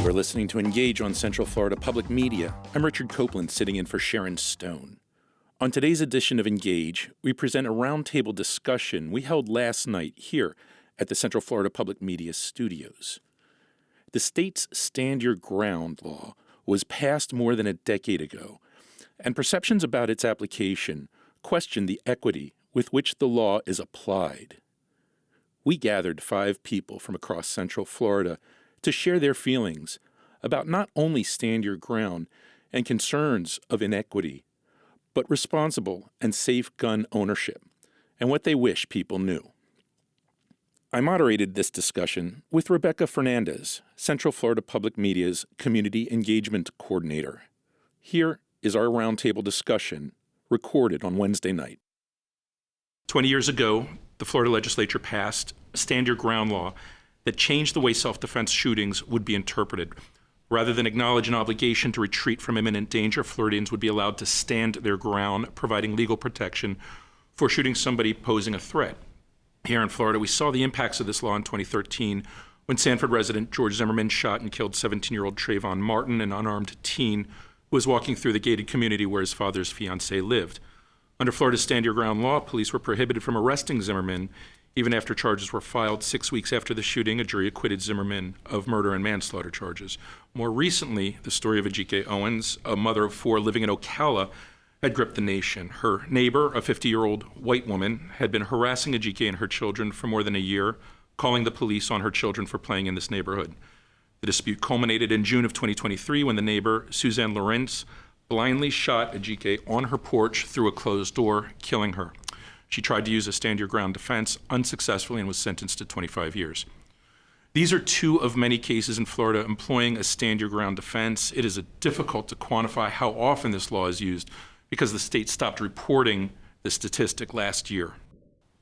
You're listening to Engage on Central Florida Public Media. I'm Richard Copeland, sitting in for Sharon Stone. On today's edition of Engage, we present a roundtable discussion we held last night here at the Central Florida Public Media studios. The state's Stand Your Ground law was passed more than a decade ago, and perceptions about its application question the equity with which the law is applied. We gathered 5 people from across Central Florida to share their feelings about not only Stand Your Ground and concerns of inequity, but responsible and safe gun ownership, and what they wish people knew. I moderated this discussion with Rebecca Fernandez, Central Florida Public Media's Community Engagement Coordinator. Here is our roundtable discussion, recorded on Wednesday night. 20 years ago, the Florida legislature passed a Stand Your Ground law that changed the way self-defense shootings would be interpreted. Rather than acknowledge an obligation to retreat from imminent danger, Floridians would be allowed to stand their ground, providing legal protection for shooting somebody posing a threat. Here in Florida, we saw the impacts of this law in 2013 when Sanford resident George Zimmerman shot and killed 17-year-old Trayvon Martin, an unarmed teen who was walking through the gated community where his father's fiancée lived. Under Florida's Stand Your Ground law, police were prohibited from arresting Zimmerman. Even after charges were filed 6 weeks after the shooting, a jury acquitted Zimmerman of murder and manslaughter charges. More recently, the story of Ajike Owens, a mother of 4 living in Ocala, had gripped the nation. Her neighbor, a 50-year-old white woman, had been harassing Ajike and her children for more than a year, calling the police on her children for playing in this neighborhood. The dispute culminated in June of 2023 when the neighbor, Suzanne Lawrence, blindly shot Ajike on her porch through a closed door, killing her. She tried to use a Stand Your Ground defense unsuccessfully and was sentenced to 25 years. These are 2 of many cases in Florida employing a Stand Your Ground defense. It is difficult to quantify how often this law is used because the state stopped reporting the statistic last year.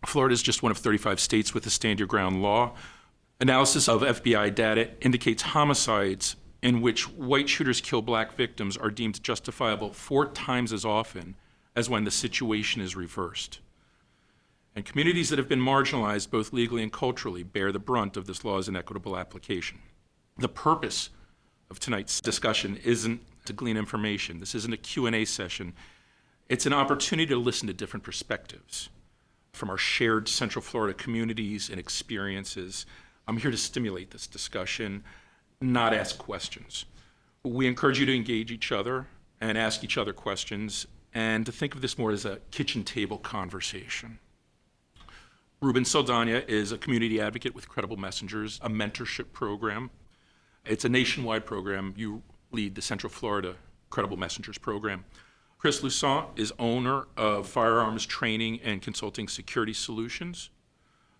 Florida is just one of 35 states with a Stand Your Ground law. Analysis of FBI data indicates homicides in which white shooters kill black victims are deemed justifiable 4 times as often as when the situation is reversed. And communities that have been marginalized both legally and culturally bear the brunt of this law's inequitable application. The purpose of tonight's discussion isn't to glean information. This isn't a Q&A session. It's an opportunity to listen to different perspectives from our shared Central Florida communities and experiences. I'm here to stimulate this discussion, not ask questions. We encourage you to engage each other and ask each other questions, and to think of this more as a kitchen table conversation. Ruben Saldana is a community advocate with Credible Messengers, a mentorship program. It's a nationwide program. You lead the Central Florida Credible Messengers program. Chris Lusant is owner of Firearms Training and Consulting Security Solutions.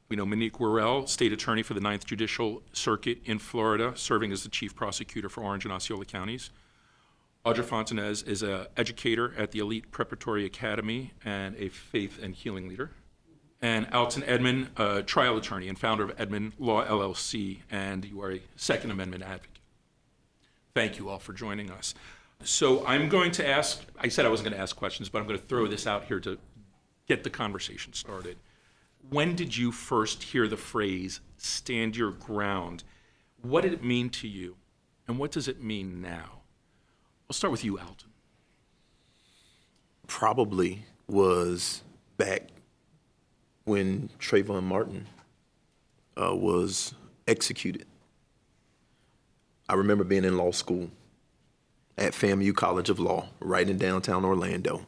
We know Monique Worrell, state attorney for the 9th Judicial Circuit in Florida, serving as the chief prosecutor for Orange and Osceola counties. Audra Fontanez is an educator at the Elite Preparatory Academy and a faith and healing leader. And Alton Edmond, a trial attorney and founder of Edmond Law LLC, and you are a Second Amendment advocate. Thank you all for joining us. So I'm going to ask, I said I wasn't going to ask questions, but I'm going to throw this out here to get the conversation started. When did you first hear the phrase, Stand Your Ground? What did it mean to you? And what does it mean now? We'll start with you, Alton. Probably was back when Trayvon Martin was executed. I remember being in law school at FAMU College of Law, right in downtown Orlando.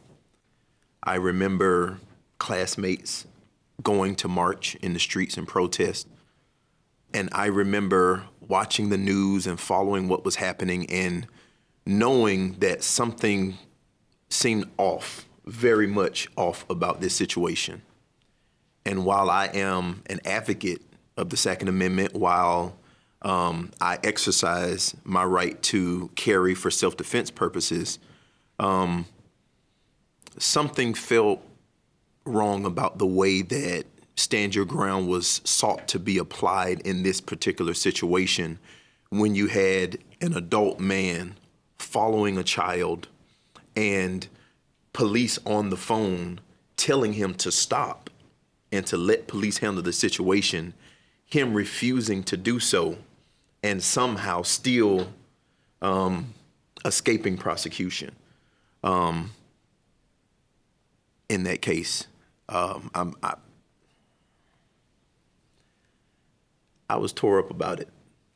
I remember classmates going to march in the streets and protest. And I remember watching the news and following what was happening and knowing that something seemed off, very much off about this situation. And while I am an advocate of the Second Amendment, while I exercise my right to carry for self-defense purposes, something felt wrong about the way that Stand Your Ground was sought to be applied in this particular situation when you had an adult man following a child and police on the phone telling him to stop and to let police handle the situation, him refusing to do so and somehow still escaping prosecution. In that case, I was tore up about it,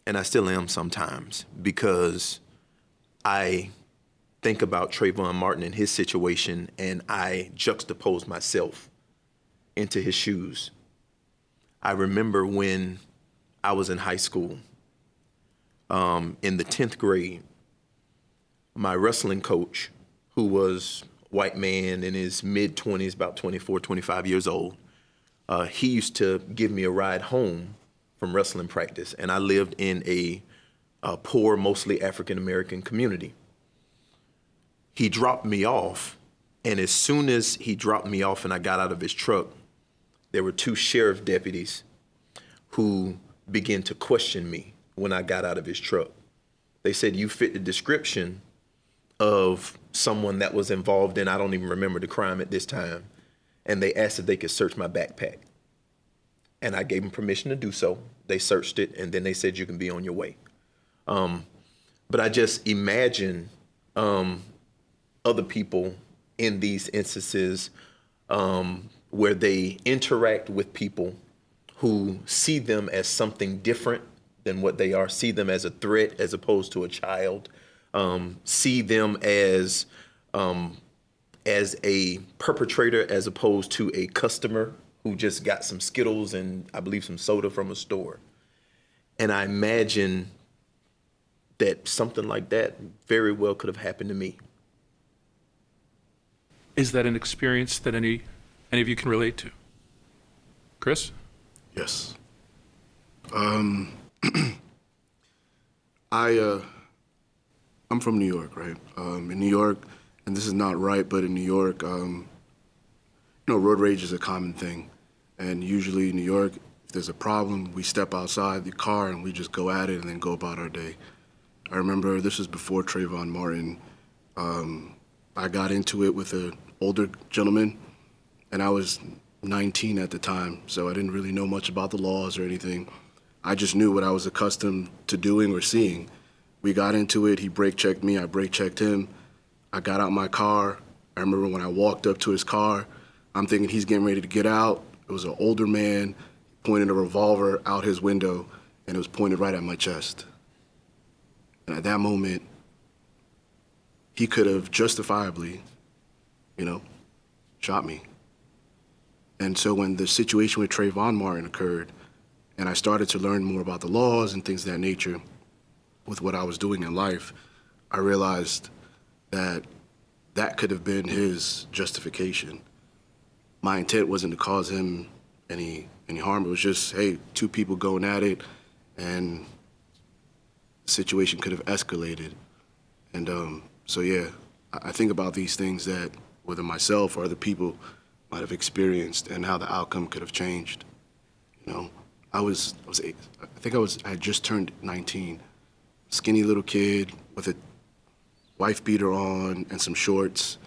and I still am sometimes, because I think about Trayvon Martin and his situation, and I juxtapose myself into his shoes. I remember when I was in high school, in the 10th grade, my wrestling coach, who was a white man in his mid-20s, about 24, 25 years old, he used to give me a ride home from wrestling practice, and I lived in a poor, mostly African-American community. He dropped me off, and as soon as he dropped me off and I got out of his truck, there were two sheriff deputies who began to question me when I got out of his truck. They said, "You fit the description of someone that was involved in, I don't even remember the crime at this time." And they asked if they could search my backpack. And I gave them permission to do so. They searched it, and then they said, "You can be on your way." But I just imagine other people in these instances where they interact with people who see them as something different than what they are, see them as a threat as opposed to a child, see them as a perpetrator as opposed to a customer who just got some Skittles and I believe some soda from a store. And I imagine that something like that very well could have happened to me. Is that an experience that any of you can relate to? Chris? Yes. I'm from New York, right? In New York, and this is not right, but in New York, road rage is a common thing. And usually in New York, if there's a problem, we step outside the car and we just go at it and then go about our day. I remember this was before Trayvon Martin. I got into it with an older gentleman, and I was 19 at the time, so I didn't really know much about the laws or anything. I just knew what I was accustomed to doing or seeing. We got into it, he brake checked me, I brake checked him. I got out my car. I remember when I walked up to his car, I'm thinking he's getting ready to get out. It was an older man, pointed a revolver out his window, and it was pointed right at my chest. And at that moment, he could have justifiably, shot me. And so when the situation with Trayvon Martin occurred, and I started to learn more about the laws and things of that nature with what I was doing in life, I realized that that could have been his justification. My intent wasn't to cause him any harm. It was just, hey, two people going at it, and the situation could have escalated. And so yeah, I think about these things that whether myself or other people might have experienced and how the outcome could have changed. I had just turned 19, skinny little kid with a wife beater on and some shorts,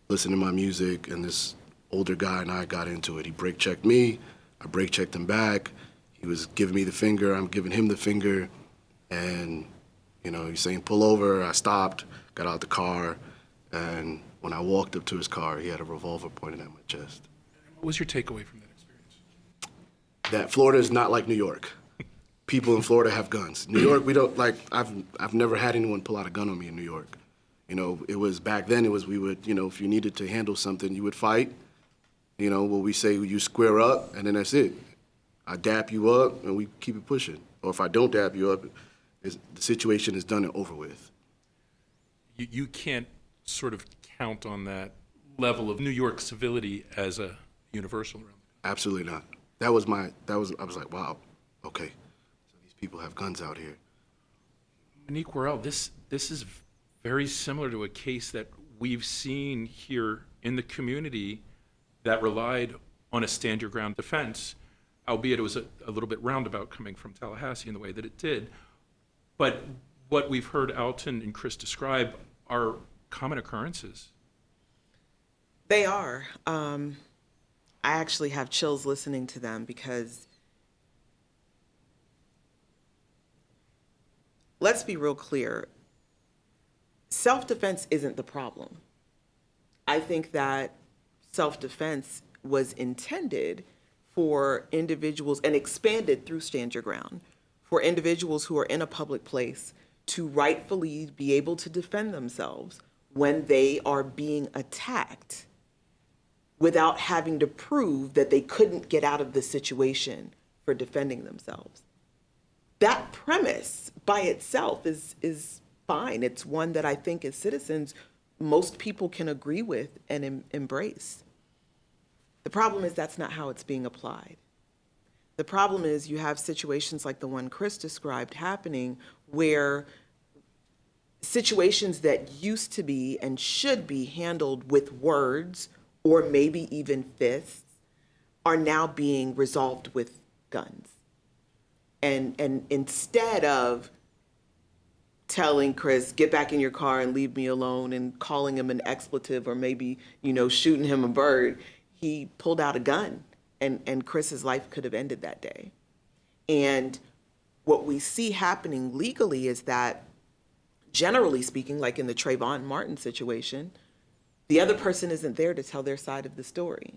listening to my music, and this older guy and I got into it. He brake checked me, I brake checked him back. He was giving me the finger, I'm giving him the finger, and he's saying pull over. I stopped, got out the car, and when I walked up to his car, he had a revolver pointed at my chest. What was your takeaway from that experience? That Florida is not like New York. People in Florida have guns. New York, we don't I've never had anyone pull out a gun on me in New York. It was back then. It was we would if you needed to handle something, you would fight. What we say, you square up, and then that's it. I dap you up, and we keep it pushing. Or if I don't dap you up, the situation is done and over with. You can't sort of count on that level of New York civility as a universal realm. Absolutely not. I was like, wow, okay. So these people have guns out here. Monique Worrell, this is very similar to a case that we've seen here in the community that relied on a stand your ground defense, albeit it was a little bit roundabout coming from Tallahassee in the way that it did. But what we've heard Alton and Chris describe are common occurrences. They are. I actually have chills listening to them because let's be real clear. Self-defense isn't the problem. I think that self-defense was intended for individuals and expanded through Stand Your Ground for individuals who are in a public place to rightfully be able to defend themselves when they are being attacked without having to prove that they couldn't get out of the situation for defending themselves. That premise by itself is fine. It's one that I think as citizens, most people can agree with and embrace. The problem is that's not how it's being applied. The problem is you have situations like the one Chris described happening where situations that used to be and should be handled with words or maybe even fists are now being resolved with guns. And instead of telling Chris, get back in your car and leave me alone, and calling him an expletive or maybe, shooting him a bird, he pulled out a gun and Chris's life could have ended that day. And what we see happening legally is that, generally speaking, like in the Trayvon Martin situation, the other person isn't there to tell their side of the story.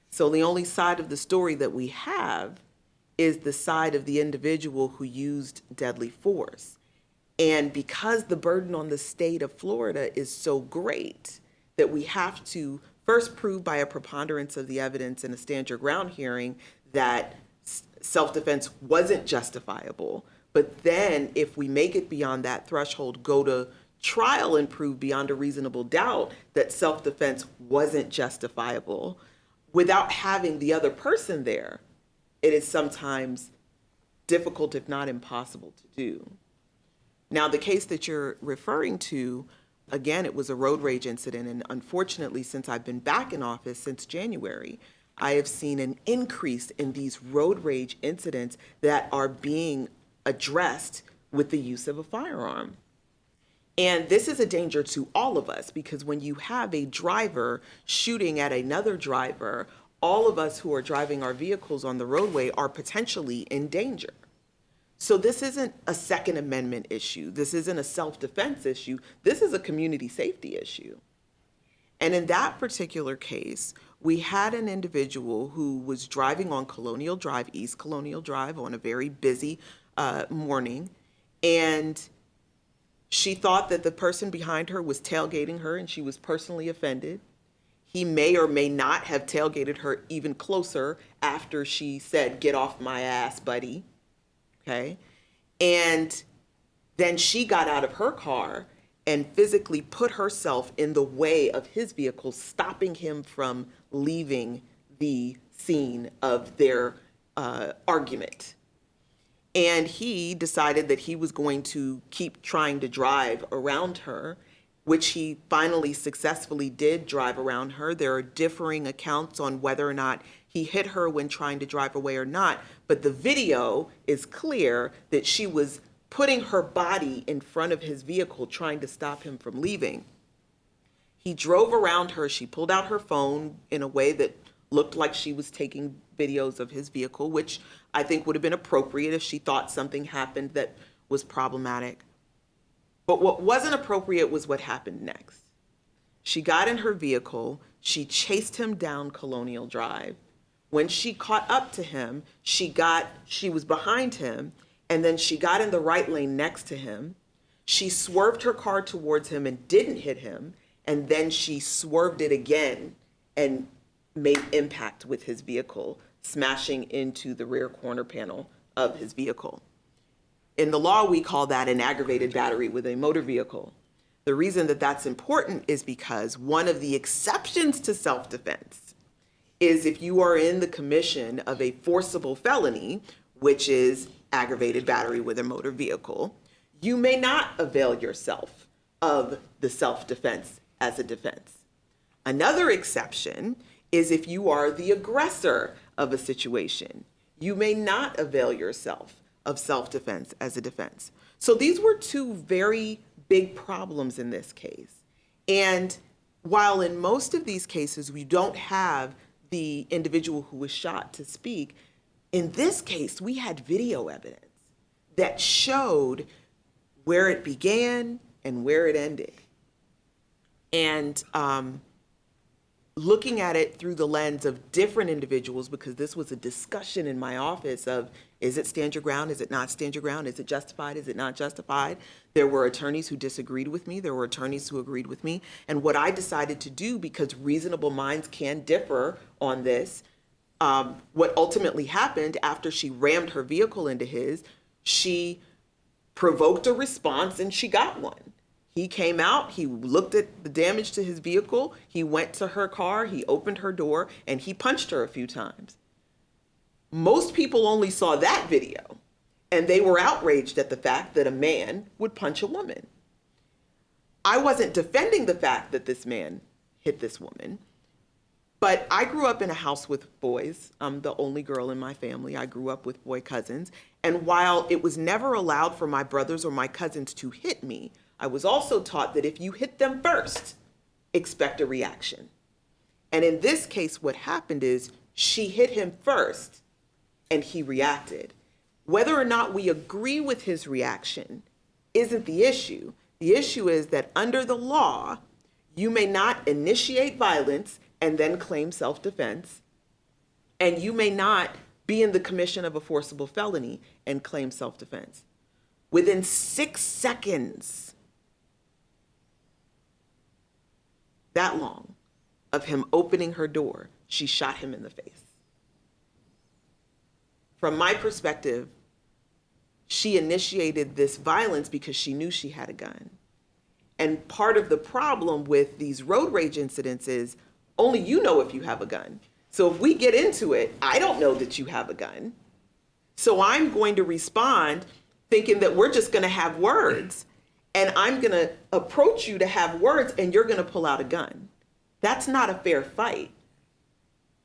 So the only side of the story that we have is the side of the individual who used deadly force. And because the burden on the state of Florida is so great that we have to first prove by a preponderance of the evidence in a Stand Your Ground hearing that self-defense wasn't justifiable. But then if we make it beyond that threshold, go to trial and prove beyond a reasonable doubt that self-defense wasn't justifiable without having the other person there, it is sometimes difficult, if not impossible, to do. Now, the case that you're referring to, again, it was a road rage incident. And unfortunately, since I've been back in office since January, I have seen an increase in these road rage incidents that are being addressed with the use of a firearm. And this is a danger to all of us, because when you have a driver shooting at another driver, all of us who are driving our vehicles on the roadway are potentially in danger. So this isn't a Second Amendment issue. This isn't a self-defense issue. This is a community safety issue. And in that particular case, we had an individual who was driving on Colonial Drive, East Colonial Drive, on a very busy morning. And she thought that the person behind her was tailgating her and she was personally offended. He may or may not have tailgated her even closer after she said, "Get off my ass, buddy." Okay. And then she got out of her car and physically put herself in the way of his vehicle, stopping him from leaving the scene of their argument. And he decided that he was going to keep trying to drive around her, which he finally successfully did drive around her. There are differing accounts on whether or not he hit her when trying to drive away or not, but the video is clear that she was putting her body in front of his vehicle, trying to stop him from leaving. He drove around her. She pulled out her phone in a way that looked like she was taking videos of his vehicle, which I think would have been appropriate if she thought something happened that was problematic. But what wasn't appropriate was what happened next. She got in her vehicle. She chased him down Colonial Drive. When she caught up to him, she was behind him, and then she got in the right lane next to him. She swerved her car towards him and didn't hit him, and then she swerved it again and made impact with his vehicle, smashing into the rear corner panel of his vehicle. In the law, we call that an aggravated battery with a motor vehicle. The reason that that's important is because one of the exceptions to self-defense is if you are in the commission of a forcible felony, which is aggravated battery with a motor vehicle, you may not avail yourself of the self-defense as a defense. Another exception is if you are the aggressor of a situation. You may not avail yourself of self-defense as a defense. So these were two very big problems in this case. And while in most of these cases we don't have the individual who was shot to speak, in this case we had video evidence that showed where it began and where it ended. And looking at it through the lens of different individuals, because this was a discussion in my office of, is it stand your ground? Is it not stand your ground? Is it justified? Is it not justified? There were attorneys who disagreed with me. There were attorneys who agreed with me. And what I decided to do, because reasonable minds can differ on this, what ultimately happened after she rammed her vehicle into his, she provoked a response and she got one. He came out, he looked at the damage to his vehicle, he went to her car, he opened her door, and he punched her a few times. Most people only saw that video, and they were outraged at the fact that a man would punch a woman. I wasn't defending the fact that this man hit this woman, but I grew up in a house with boys. I'm the only girl in my family. I grew up with boy cousins, and while it was never allowed for my brothers or my cousins to hit me, I was also taught that if you hit them first, expect a reaction. And in this case, what happened is she hit him first and he reacted. Whether or not we agree with his reaction isn't the issue. The issue is that under the law, you may not initiate violence and then claim self-defense, and you may not be in the commission of a forcible felony and claim self-defense. Within 6 seconds, that long, of him opening her door, she shot him in the face. From my perspective, she initiated this violence because she knew she had a gun. And part of the problem with these road rage incidents is only you know if you have a gun. So if we get into it, I don't know that you have a gun. So I'm going to respond thinking that we're just going to have words. And I'm going to approach you to have words, and you're going to pull out a gun. That's not a fair fight.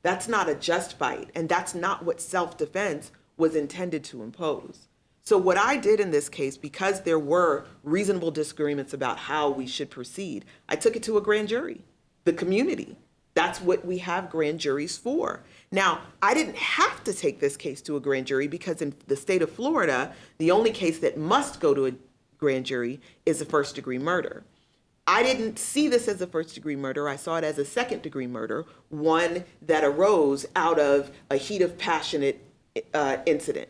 That's not a just fight. And that's not what self-defense was intended to impose. So what I did in this case, because there were reasonable disagreements about how we should proceed, I took it to a grand jury, the community. That's what we have grand juries for. Now, I didn't have to take this case to a grand jury because in the state of Florida, the only case that must go to a grand jury is a first-degree murder. I didn't see this as a first-degree murder. I saw it as a second-degree murder, one that arose out of a heat of passionate incident.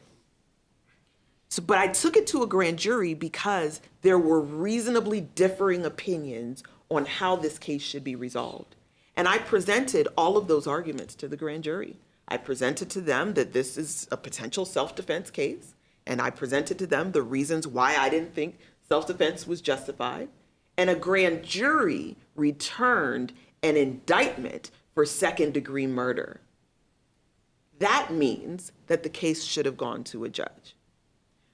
But I took it to a grand jury because there were reasonably differing opinions on how this case should be resolved. And I presented all of those arguments to the grand jury. I presented to them that this is a potential self-defense case. And I presented to them the reasons why I didn't think self-defense was justified. And a grand jury returned an indictment for second-degree murder. That means that the case should have gone to a judge.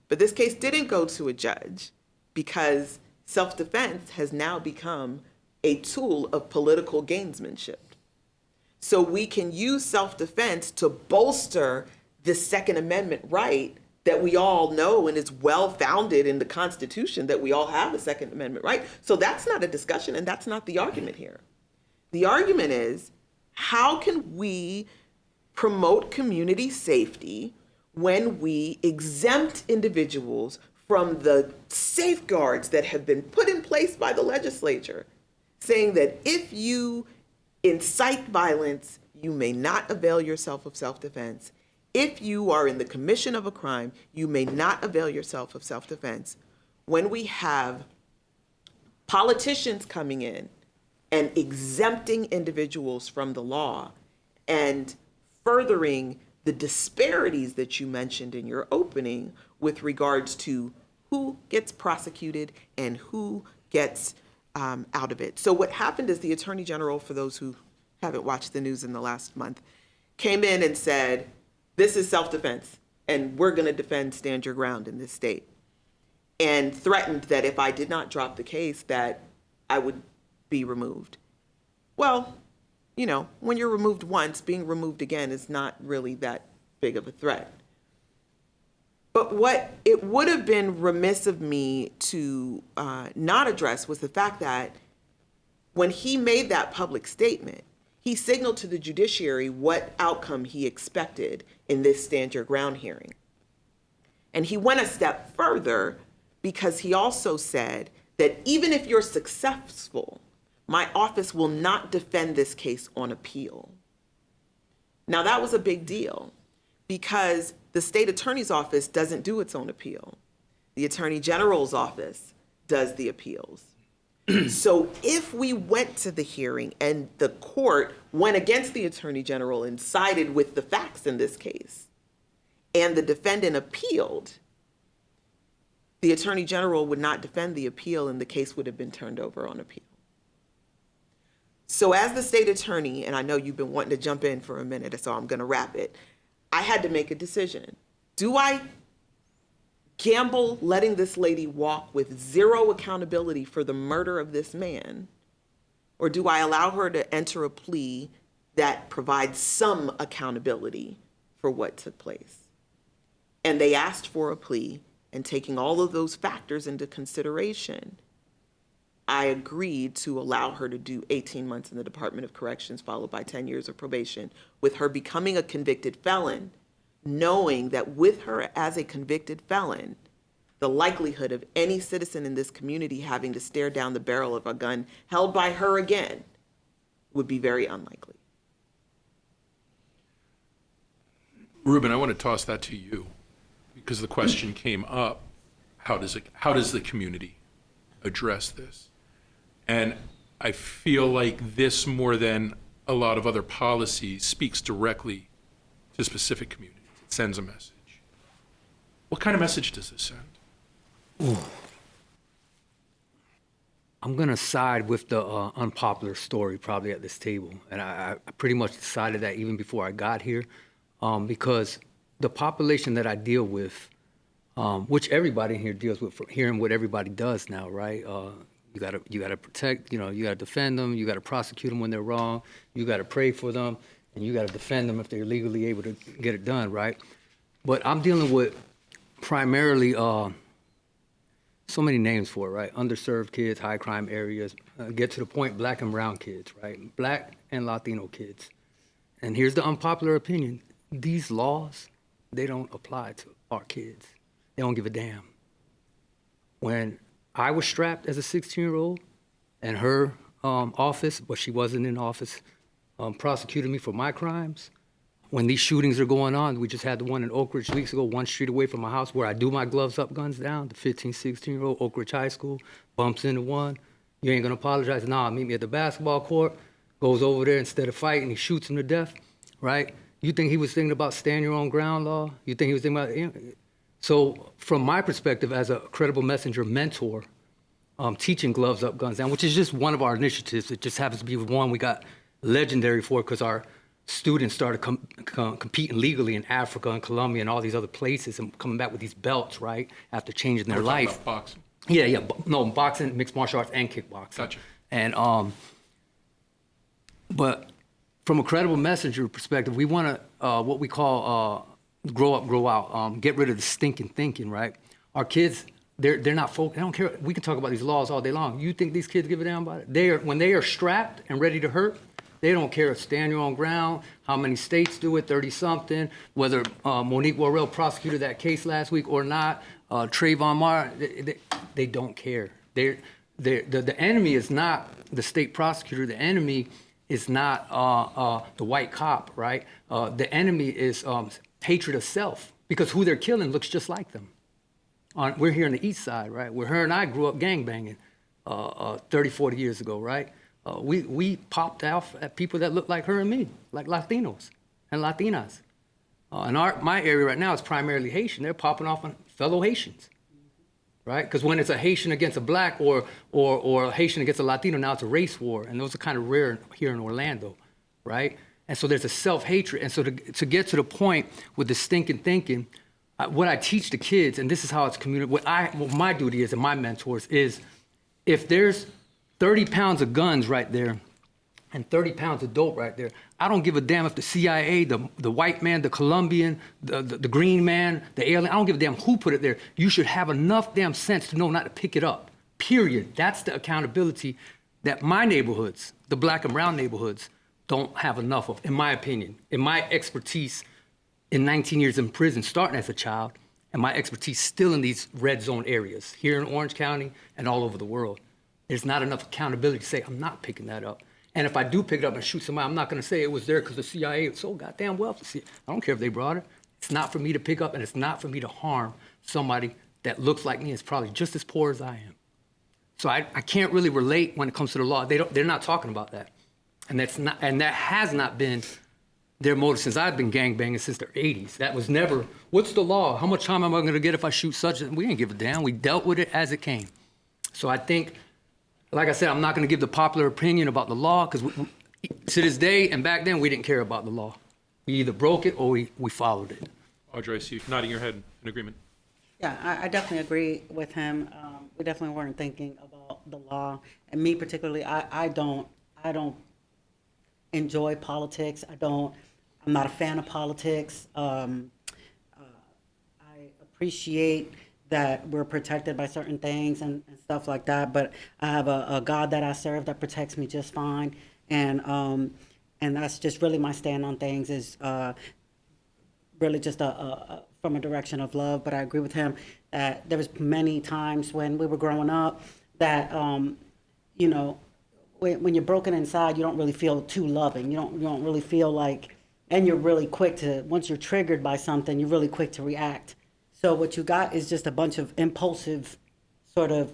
But this case didn't go to a judge because self-defense has now become a tool of political gamesmanship. So we can use self-defense to bolster the Second Amendment right that we all know and is well founded in the Constitution that we all have a Second Amendment right. So that's not a discussion, and that's not the argument here. The argument is, how can we promote community safety when we exempt individuals from the safeguards that have been put in place by the legislature, saying that if you incite violence, you may not avail yourself of self-defense. If you are in the commission of a crime, you may not avail yourself of self-defense. When we have politicians coming in and exempting individuals from the law and furthering the disparities that you mentioned in your opening with regards to who gets prosecuted and who gets out of it. So what happened is the Attorney General, for those who haven't watched the news in the last month, came in and said, this is self-defense, and we're going to defend stand your ground in this state, and threatened that if I did not drop the case, that I would be removed. Well, you know, when you're removed once, being removed again is not really that big of a threat. But what it would have been remiss of me to not address was the fact that when he made that public statement, he signaled to the judiciary what outcome he expected in this stand your ground hearing. And he went a step further because he also said that even if you're successful, my office will not defend this case on appeal. Now, that was a big deal because the state attorney's office doesn't do its own appeal. The attorney general's office does the appeals. So if we went to the hearing and the court went against the attorney general and sided with the facts in this case, and the defendant appealed, the attorney general would not defend the appeal and the case would have been turned over on appeal. So as the state attorney, and I know you've been wanting to jump in for a minute, so I'm going to wrap it, I had to make a decision. Do I gamble letting this lady walk with zero accountability for the murder of this man? Or do I allow her to enter a plea that provides some accountability for what took place? And they asked for a plea, and taking all of those factors into consideration, I agreed to allow her to do 18 months in the Department of Corrections, followed by 10 years of probation, with her becoming a convicted felon, knowing that with her as a convicted felon, the likelihood of any citizen in this community having to stare down the barrel of a gun held by her again would be very unlikely. Ruben, I want to toss that to you because the question came up, how does the community address this? And I feel like this, more than a lot of other policies, speaks directly to specific communities. It sends a message. What kind of message does this send? Ooh. I'm gonna side with the unpopular story probably at this table. And I pretty much decided that even before I got here, because the population that I deal with, which everybody in here deals with, hearing what everybody does now, right? You gotta protect, you gotta defend them, you gotta prosecute them when they're wrong, you gotta pray for them, and you gotta defend them if they're legally able to get it done, right? But I'm dealing with primarily, so many names for it, right? Underserved kids, high crime areas, get to the point, black and brown kids, right? Black and Latino kids. And here's the unpopular opinion. These laws, they don't apply to our kids. They don't give a damn. When I was strapped as a 16-year-old and her office, but she wasn't in office, prosecuted me for my crimes. When these shootings are going on, we just had the one in Oak Ridge weeks ago, one street away from my house where I do my gloves up, guns down, the 15, 16-year-old, Oak Ridge High School, bumps into one. You ain't gonna apologize? Nah, meet me at the basketball court, goes over there instead of fighting, he shoots him to death, right? You think he was thinking about stand your own ground law? You think he was thinking about, so from my perspective as a credible messenger mentor, teaching gloves up, guns down, which is just one of our initiatives. It just happens to be one we got legendary for because our students started competing legally in Africa and Colombia and all these other places and coming back with these belts, right, after changing their life. About boxing. Yeah, no, boxing, mixed martial arts, and kickboxing. Gotcha. And, but from a credible messenger perspective, we want to, what we call grow up, grow out, get rid of the stinking thinking, right? Our kids, they're not focused, they don't care. We can talk about these laws all day long. You think these kids give a damn about it? When they are strapped and ready to hurt, they don't care if stand your own ground, how many states do it, 30-something, whether Monique Worrell prosecuted that case last week or not, Trayvon Martin, they don't care. The enemy is not the state prosecutor. The enemy is not the white cop, right? The enemy is hatred of self, because who they're killing looks just like them. We're here on the east side, right? Where her and I grew up gangbanging 30, 40 years ago, right? We popped off at people that look like her and me, like Latinos and Latinas. And my area right now is primarily Haitian. They're popping off on fellow Haitians, right? Because when it's a Haitian against a black or a Haitian against a Latino, now it's a race war. And those are kind of rare here in Orlando, right? And so there's a self-hatred. And so to get to the point with the stinking thinking, what I teach the kids, and this is how it's communicated, what my duty is and my mentors is, if there's 30 pounds of guns right there and 30 pounds of dope right there, I don't give a damn if the CIA, the white man, the Colombian, the green man, the alien, I don't give a damn who put it there. You should have enough damn sense to know not to pick it up, period. That's the accountability that my neighborhoods, the black and brown neighborhoods, don't have enough of, in my opinion, in my expertise in 19 years in prison, starting as a child, and my expertise still in these red zone areas here in Orange County and all over the world. There's not enough accountability to say, I'm not picking that up. And if I do pick it up and shoot somebody, I'm not going to say it was there because the CIA is so goddamn well. I don't care if they brought it. It's not for me to pick up, and it's not for me to harm somebody that looks like me. It's probably just as poor as I am. So I can't really relate when it comes to the law. They're not talking about that. And that has not been their motive since I've been gangbanging since the 80s. That was never, what's the law? How much time am I going to get if I shoot such? We didn't give a damn. We dealt with it as it came. So I think, like I said, I'm not going to give the popular opinion about the law because to this day and back then, we didn't care about the law. We either broke it or we followed it. Audrey, I see you nodding your head in agreement. Yeah, I definitely agree with him. We definitely weren't thinking about the law. And me particularly, I don't enjoy politics. I'm not a fan of politics. I appreciate that we're protected by certain things and stuff like that, but I have a God that I serve that protects me just fine. And that's just really my stand on things is really just from a direction of love. But I agree with him that there was many times when we were growing up that, when you're broken inside, you don't really feel too loving. You don't really feel like, and you're really quick to, once you're triggered by something, you're really quick to react. So what you got is just a bunch of impulsive, sort of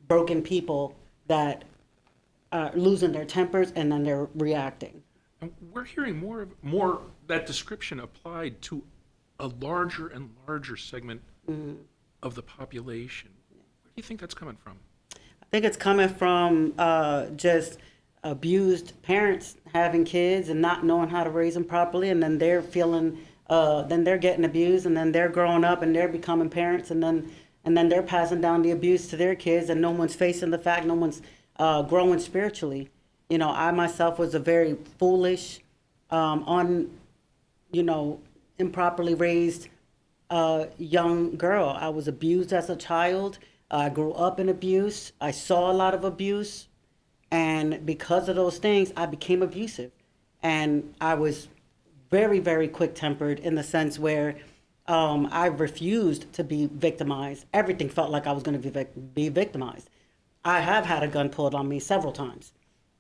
broken people that are losing their tempers and then they're reacting. And we're hearing more that description applied to a larger and larger segment of the population. Where do you think that's coming from? I think it's coming from just abused parents having kids and not knowing how to raise them properly, and then they're feeling, then they're getting abused, and then they're growing up and they're becoming parents, and then they're passing down the abuse to their kids, and no one's facing the fact, no one's growing spiritually. I myself was a very foolish, improperly raised young girl. I was abused as a child. I grew up in abuse. I saw a lot of abuse. And because of those things, I became abusive. And I was very, very quick-tempered in the sense where I refused to be victimized. Everything felt like I was going to be victimized. I have had a gun pulled on me several times.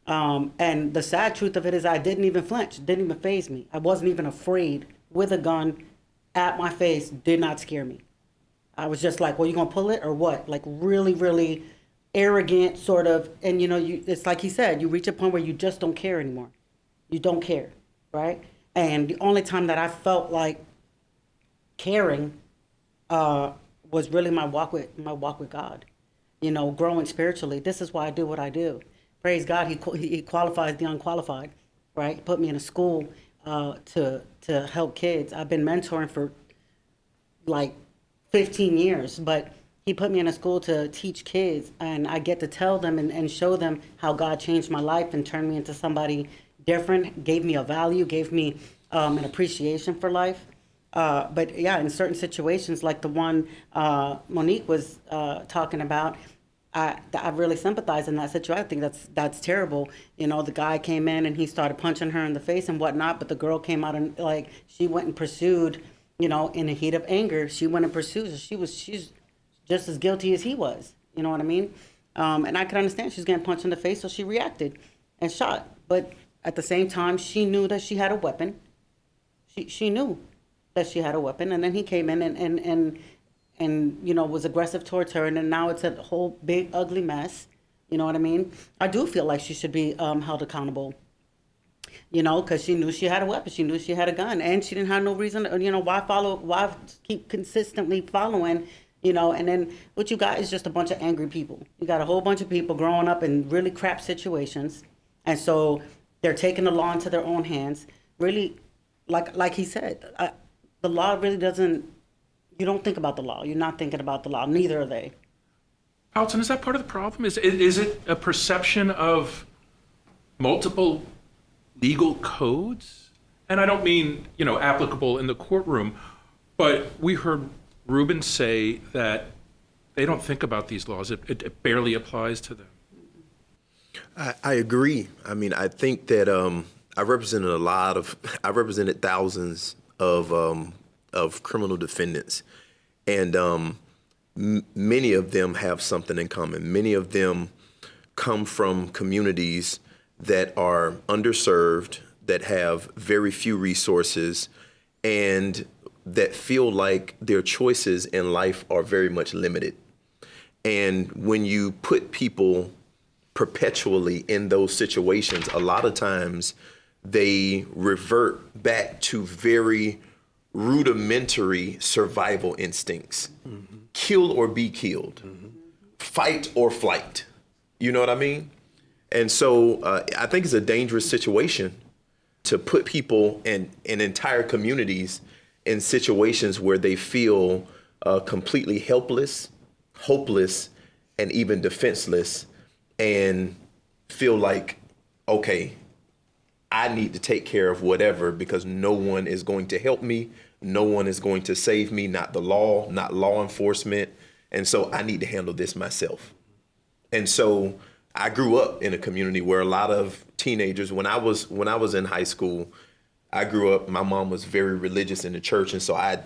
And the sad truth of it is I didn't even flinch, didn't even faze me. I wasn't even afraid with a gun at my face, did not scare me. I was just like, well, you gonna pull it or what? Like really, really arrogant sort of, and it's like he said, you reach a point where you just don't care anymore. You don't care, right? And the only time that I felt like caring was really my walk with God. Growing spiritually. This is why I do what I do. Praise God, he qualifies the unqualified, right? He put me in a school to help kids. I've been mentoring for like 15 years, but he put me in a school to teach kids, and I get to tell them and show them how God changed my life and turned me into somebody different, gave me a value, gave me an appreciation for life. But yeah, in certain situations like the one Monique was talking about, I really sympathize in that situation. I think that's terrible. The guy came in and he started punching her in the face and whatnot, but the girl came out and she went and pursued, in a heat of anger, she went and pursued her. She's just as guilty as he was. You know what I mean? And I could understand she's getting punched in the face, so she reacted and shot. But at the same time, she knew that she had a weapon. She knew that she had a weapon, and then he came in and was aggressive towards her, and then now it's a whole big ugly mess. You know what I mean? I do feel like she should be held accountable. Because she knew she had a weapon, she knew she had a gun, and she didn't have no reason. Why keep consistently following? And then what you got is just a bunch of angry people. You got a whole bunch of people growing up in really crap situations, and so they're taking the law into their own hands. Really, like he said, the law really doesn't. You don't think about the law. You're not thinking about the law. Neither are they. Alton, is that part of the problem? Is it a perception of multiple legal codes? And I don't mean, applicable in the courtroom, but we heard Ruben say that they don't think about these laws. It barely applies to them. I agree. I mean, I think that I represented thousands of criminal defendants, And many of them have something in common. Many of them come from communities that are underserved, that have very few resources, and that feel like their choices in life are very much limited. And when you put people perpetually in those situations, a lot of times they revert back to very rudimentary survival instincts. Kill or be killed, fight or flight. You know what I mean? And so I think it's a dangerous situation to put people and entire communities in situations where they feel completely helpless, hopeless, and even defenseless, and feel like, okay, I need to take care of whatever because no one is going to help me. No one is going to save me, not the law, not law enforcement. And so I need to handle this myself. And so I grew up in a community where a lot of teenagers, when I was in high school, I grew up, my mom was very religious in the church. And so I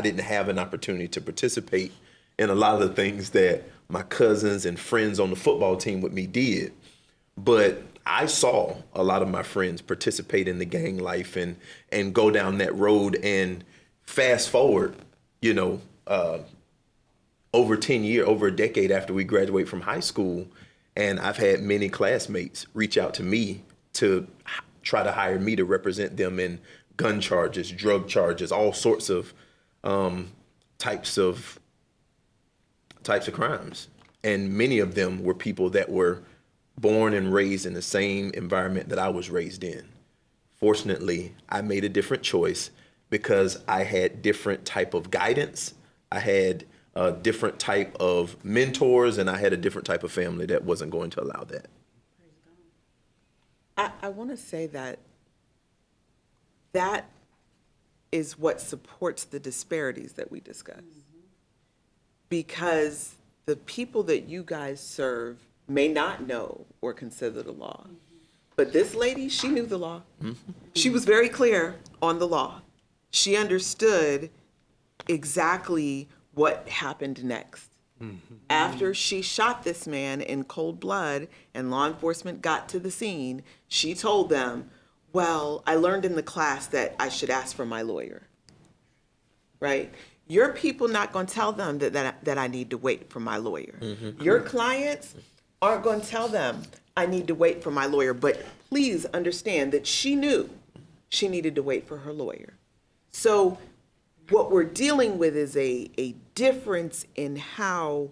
didn't have an opportunity to participate in a lot of the things that my cousins and friends on the football team with me did. But I saw a lot of my friends participate in the gang life and go down that road. And fast forward, over a decade after we graduate from high school, and I've had many classmates reach out to me to try to hire me to represent them in gun charges, drug charges, all sorts of types of crimes. And many of them were people that were born and raised in the same environment that I was raised in. Fortunately, I made a different choice because I had different type of guidance. I had a different type of mentors, and I had a different type of family that wasn't going to allow that. I want to say that is what supports the disparities that we discuss. Because the people that you guys serve may not know or consider the law. But this lady, she knew the law. She was very clear on the law. She understood exactly what happened next. After she shot this man in cold blood and law enforcement got to the scene, she told them, well, I learned in the class that I should ask for my lawyer, right? Your people not going to tell them that I need to wait for my lawyer. Your clients aren't going to tell them I need to wait for my lawyer, but please understand that she knew she needed to wait for her lawyer. So what we're dealing with is a difference in how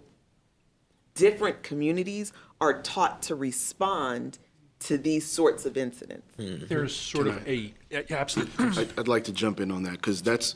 different communities are taught to respond to these sorts of incidents. There's sort of yeah, absolutely. I'd like to jump in on that because that's,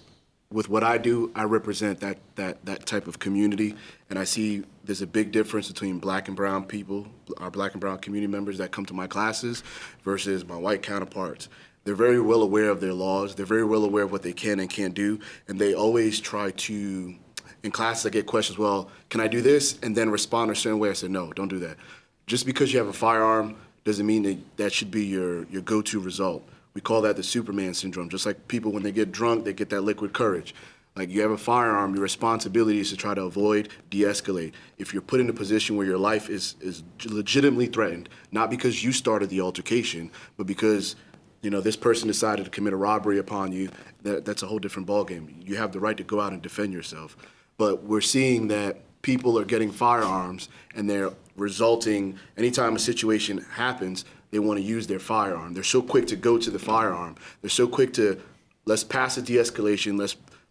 with what I do, I represent that type of community, and I see there's a big difference between black and brown people, our black and brown community members that come to my classes versus my white counterparts. They're very well aware of their laws. They're very well aware of what they can and can't do, and they always try to, in class I get questions, well, can I do this? And then respond a certain way. I said, no, don't do that. Just because you have a firearm doesn't mean that should be your go-to result. We call that the Superman syndrome. Just like people, when they get drunk, they get that liquid courage. Like, you have a firearm, your responsibility is to try to avoid, de-escalate. If you're put in a position where your life is legitimately threatened, not because you started the altercation, but because this person decided to commit a robbery upon you, that's a whole different ballgame. You have the right to go out and defend yourself. But we're seeing that people are getting firearms, and they're resulting, anytime a situation happens, they want to use their firearm. They're so quick to go to the firearm. They're so quick to, let's pass a de-escalation,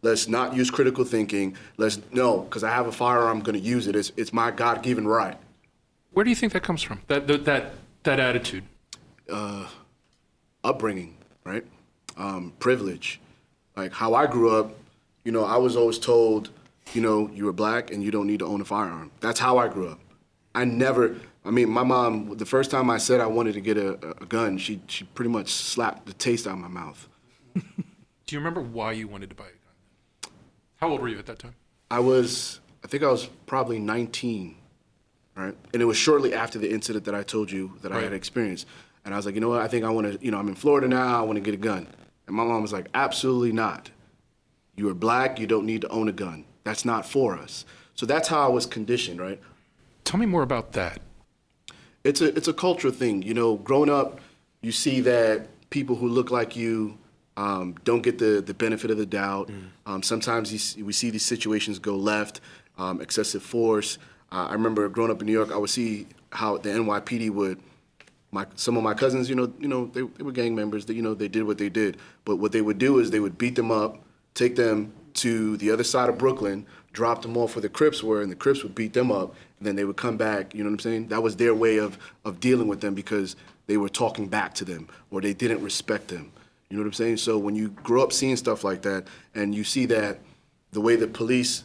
let's not use critical thinking, because I have a firearm, I'm going to use it. It's my God-given right. Where do you think that comes from, that attitude? Upbringing, right? Privilege. Like how I grew up, I was always told, you were black and you don't need to own a firearm. That's how I grew up. My mom, the first time I said I wanted to get a gun, she pretty much slapped the taste out of my mouth. Do you remember why you wanted to buy a gun? How old were you at that time? I think I was probably 19, right? And it was shortly after the incident that I told you that I had experienced. And I was like, you know what, I think I want to, I'm in Florida now, I want to get a gun. And my mom was like, absolutely not. You are black, you don't need to own a gun. That's not for us. So that's how I was conditioned, right? Tell me more about that. It's a cultural thing. You know, growing up, you see that people who look like you don't get the benefit of the doubt. Sometimes we see these situations go left, excessive force. I remember growing up in New York, I would see how the NYPD would, some of my cousins, they were gang members. They did what they did. But what they would do is they would beat them up, take them to the other side of Brooklyn, drop them off where the Crips were, and the Crips would beat them up, and then they would come back. You know what I'm saying? That was their way of dealing with them because they were talking back to them or they didn't respect them. You know what I'm saying? So when you grow up seeing stuff like that and you see that the way the NYPD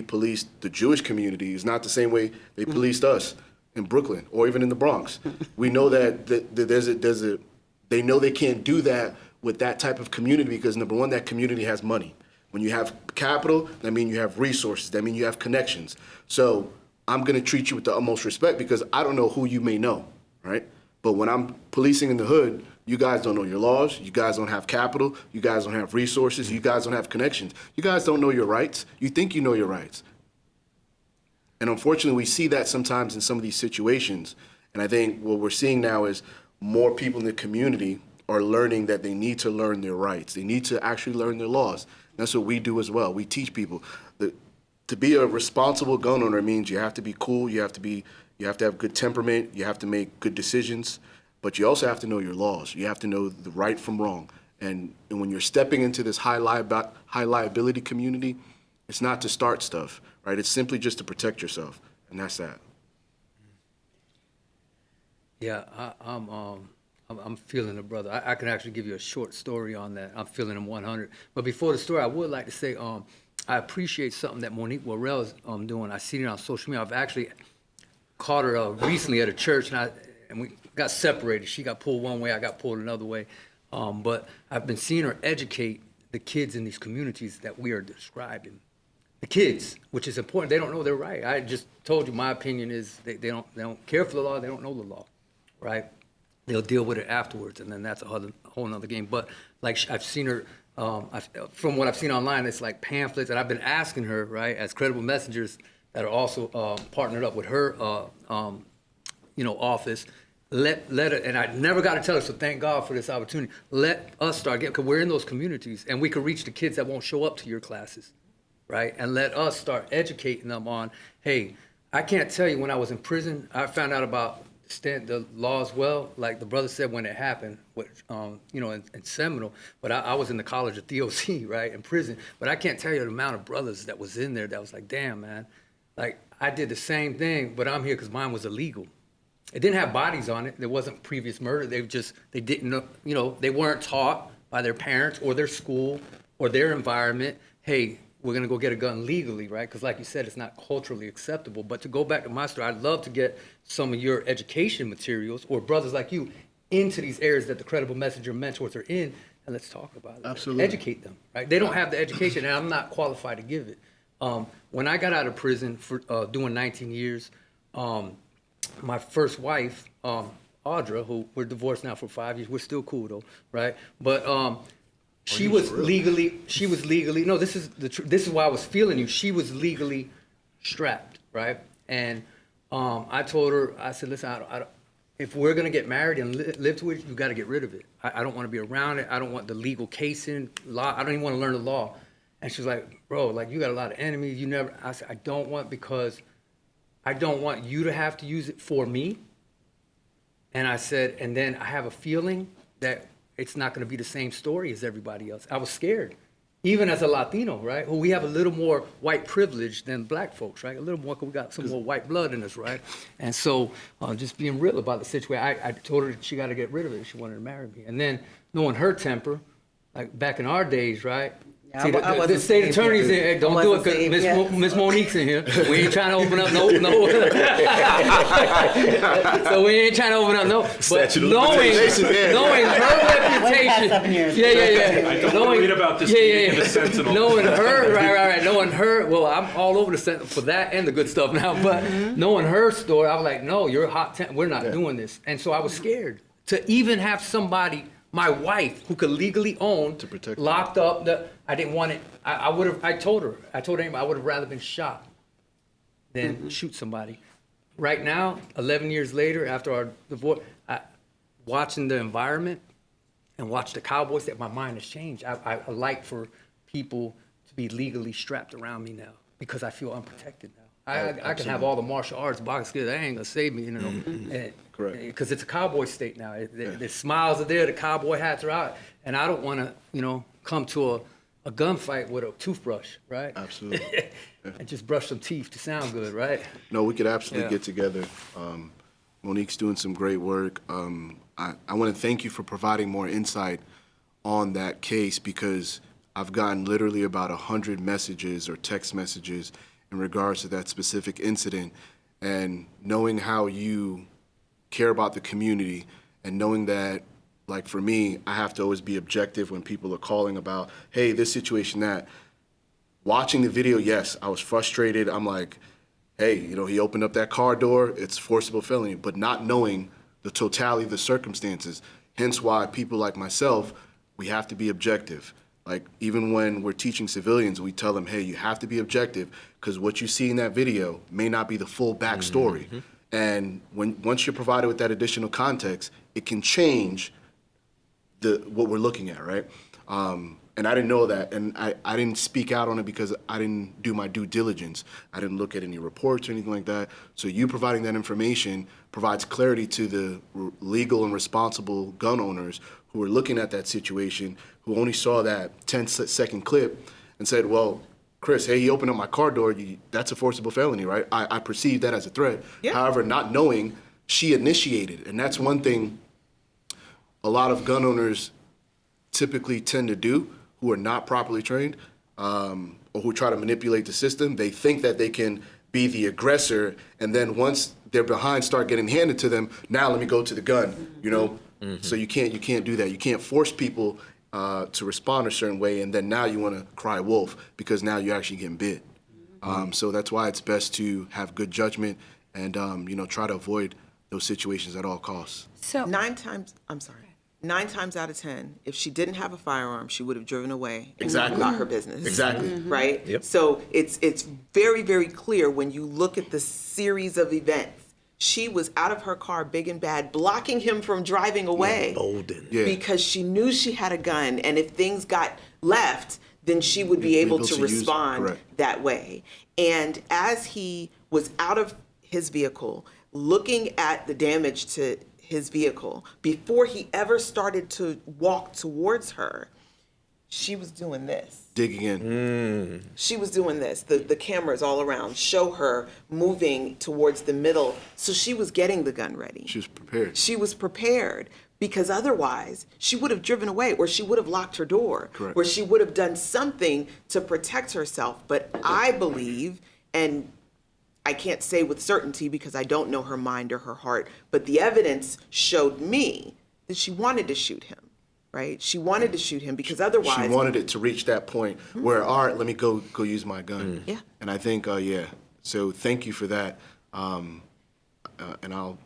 policed the Jewish community is not the same way they policed us in Brooklyn or even in the Bronx. We know that they know they can't do that with that type of community because, number one, that community has money. When you have capital, that means you have resources. That means you have connections. So I'm going to treat you with the utmost respect because I don't know who you may know, right? But when I'm policing in the hood, you guys don't know your laws. You guys don't have capital. You guys don't have resources. You guys don't have connections. You guys don't know your rights. You think you know your rights. And unfortunately, we see that sometimes in some of these situations. And I think what we're seeing now is more people in the community are learning that they need to learn their rights. They need to actually learn their laws. That's what we do as well. We teach people that to be a responsible gun owner means you have to be cool, you have to have good temperament, you have to make good decisions, but you also have to know your laws. You have to know the right from wrong. And when you're stepping into this high liability community, it's not to start stuff, right? It's simply just to protect yourself, and that's that. Yeah, I'm feeling it, brother. I can actually give you a short story on that. I'm feeling him 100. But before the story, I would like to say I appreciate something that Monique Worrell is doing. I seen it on social media. I've actually caught her recently at a church, and we got separated. She got pulled one way, I got pulled another way. But I've been seeing her educate the kids in these communities that we are describing. The kids, which is important. They don't know they're right. I just told you my opinion is they don't care for the law. They don't know the law, right? They'll deal with it afterwards, and then that's a whole nother game. But like I've seen her, from what I've seen online, it's like pamphlets, and I've been asking her, right, as credible messengers that are also partnered up with her, office. Let her, and I never got to tell her, so thank God for this opportunity. Let us start getting, because we're in those communities, and we can reach the kids that won't show up to your classes, right? And let us start educating them on, hey, I can't tell you when I was in prison, I found out about the law as well, like the brother said when it happened, in Seminole, but I was in the college of DOC, right, in prison, but I can't tell you the amount of brothers that was in there that was like, damn, man, like I did the same thing, but I'm here because mine was illegal. It didn't have bodies on it. There wasn't previous murder. They didn't know, they weren't taught by their parents or their school or their environment, hey, we're going to go get a gun legally, right? Because like you said, it's not culturally acceptable. But to go back to my story, I'd love to get some of your education materials or brothers like you into these areas that the credible messenger mentors are in, and let's talk about it. Absolutely. Educate them, right? They don't have the education, and I'm not qualified to give it. When I got out of prison for doing 19 years, my first wife, Audra, who we're divorced now for 5 years, we're still cool though, right? But she was legally, no, this is why I was feeling you. She was legally strapped, right? And I told her, I said, listen, if we're gonna get married and live to it, you gotta get rid of it. I don't wanna be around it. I don't want the legal casing, law. I don't even wanna learn the law. And she's like, bro, like you got a lot of enemies. I said, I don't want, because I don't want you to have to use it for me. And I said, and then I have a feeling that it's not going to be the same story as everybody else. I was scared, even as a Latino, right? Who we have a little more white privilege than black folks, right? A little more, because we got some more white blood in us, right? And so just being real about the situation, I told her that she got to get rid of it if she wanted to marry me. And then knowing her temper, like back in our days, right? Yeah, See, the state attorney's in here. Don't do it because Miss Monique's in here. We ain't trying to open up no. So we ain't trying to open up no. But knowing her reputation. Yeah. I don't read about this meeting in the Sentinel. Knowing her, right. Knowing her, well, I'm all over the Sentinel for that and the good stuff now. But knowing her story, I was like, no, you're a hot temp. We're not doing this. And so I was scared to even have somebody My wife, who could legally own, To protect locked up. I didn't want it. I told anybody, I would have rather been shot than shoot somebody. Right now, 11 years later, after our divorce, watching the environment and watch the cowboys, that my mind has changed. I like for people to be legally strapped around me now because I feel unprotected now. I can have all the martial arts, box skills. That ain't gonna save me, Correct. Because it's a cowboy state now. The smiles are there, the cowboy hats are out, and I don't want to, come to a gunfight with a toothbrush, right? Absolutely. And just brush some teeth to sound good, right? No, we could absolutely Yeah. get together. Monique's doing some great work. I want to thank you for providing more insight on that case, because I've gotten literally about 100 messages or text messages in regards to that specific incident, and knowing how you care about the community, and knowing that, like for me, I have to always be objective when people are calling about, hey, this situation, that. Watching the video, yes, I was frustrated. I'm like, hey, he opened up that car door, it's forcible felony, but not knowing the totality of the circumstances. Hence why people like myself, we have to be objective. Like, even when we're teaching civilians, we tell them, hey, you have to be objective, because what you see in that video may not be the full backstory. And once you're provided with that additional context, it can change what we're looking at, right? And I didn't know that, and I didn't speak out on it because I didn't do my due diligence. I didn't look at any reports or anything like that. So you providing that information provides clarity to the legal and responsible gun owners who are looking at that situation, who only saw that 10-second clip and said, well, Chris, hey, he opened up my car door. That's a forcible felony, right? I perceived that as a threat. Yeah. However, not knowing, she initiated. And that's one thing a lot of gun owners typically tend to do, who are not properly trained, or who try to manipulate the system. They think that they can be the aggressor, and then once their behinds start getting handed to them, now let me go to the gun, So you can't do that. You can't force people to respond a certain way, and then now you want to cry wolf because now you're actually getting bit. So that's why it's best to have good judgment and try to avoid those situations at all costs. So 9 times out of 10, if she didn't have a firearm, she would have driven away and Exactly. got her business. Exactly. Right? Yep. So it's very, very clear when you look at the series of events. She was out of her car, big and bad, blocking him from driving away. Bolden. Yeah. Because she knew she had a gun, and if things got left, then she would be able to use it. respond Correct. that way. And as he was out of his vehicle, looking at the damage to his vehicle, before he ever started to walk towards her, she was doing this. Digging in. She was doing this. The cameras all around show her moving towards the middle. So she was getting the gun ready. She was prepared. She was prepared, because otherwise she would have driven away, or she would have locked her door, Correct. or she would have done something to protect herself. But I believe, and I can't say with certainty because I don't know her mind or her heart, but the evidence showed me that she wanted to shoot him, right? She wanted to shoot him because otherwise... She wanted it to reach that point where, all right, let me go use my gun. Yeah. And I think, so thank you for that. And I'll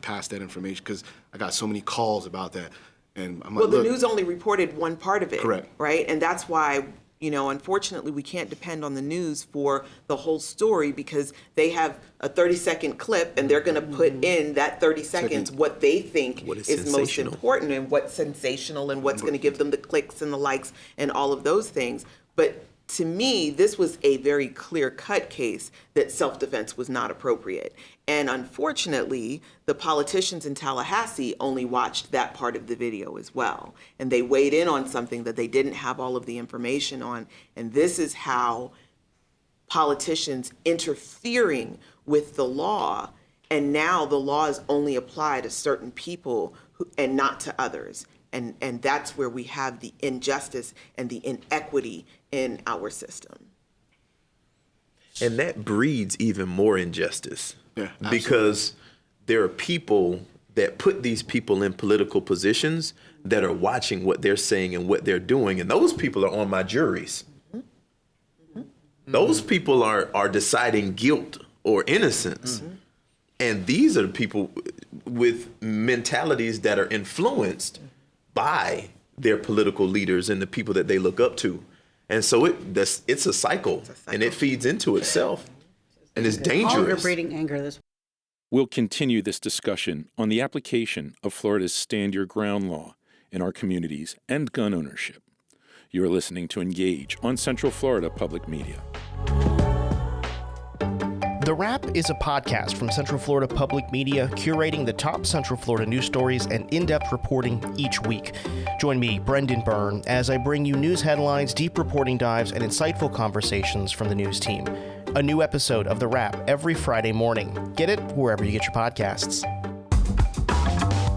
pass that information because I got so many calls about that. And I'm like, Well, the look, news only reported one part of it. Correct. Right? And that's why, unfortunately, we can't depend on the news for the whole story, because they have a 30-second clip and they're going to put in that 30 seconds what they think What is is most sensational. important and what's sensational and what's going to give them the clicks and the likes and all of those things. But to me, this was a very clear-cut case that self-defense was not appropriate. And unfortunately, the politicians in Tallahassee only watched that part of the video as well. And they weighed in on something that they didn't have all of the information on. And this is how politicians interfering with the law, and now the law is only applied to certain people and not to others. And that's where we have the injustice and the inequity in our system. And that breeds even more injustice. Yeah, because there are people that put these people in political positions that are watching what they're saying and what they're doing. And those people are on my juries. Those people are deciding guilt or innocence. And these are the people with mentalities that are influenced by their political leaders and the people that they look up to. And so it's a cycle, and it feeds into itself, and it's dangerous. Breeding anger. We'll continue this discussion on the application of Florida's Stand Your Ground law in our communities and gun ownership. You are listening to Engage on Central Florida Public Media. The Wrap is a podcast from Central Florida Public Media, curating the top Central Florida news stories and in-depth reporting each week. Join me, Brendan Byrne, as I bring you news headlines, deep reporting dives, and insightful conversations from the news team. A new episode of The Wrap every Friday morning. Get it wherever you get your podcasts.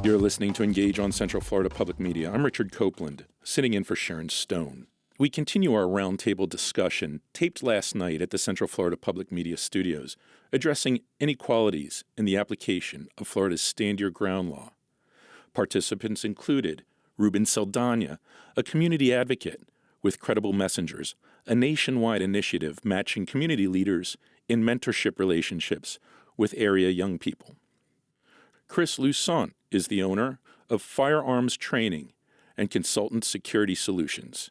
You're listening to Engage on Central Florida Public Media. I'm Richard Copeland, sitting in for Sharon Stone. We continue our roundtable discussion, taped last night at the Central Florida Public Media Studios, addressing inequalities in the application of Florida's Stand Your Ground law. Participants included Ruben Saldana, a community advocate with Credible Messengers, a nationwide initiative matching community leaders in mentorship relationships with area young people. Chris Lusant is the owner of Firearms Training and Consultant Security Solutions.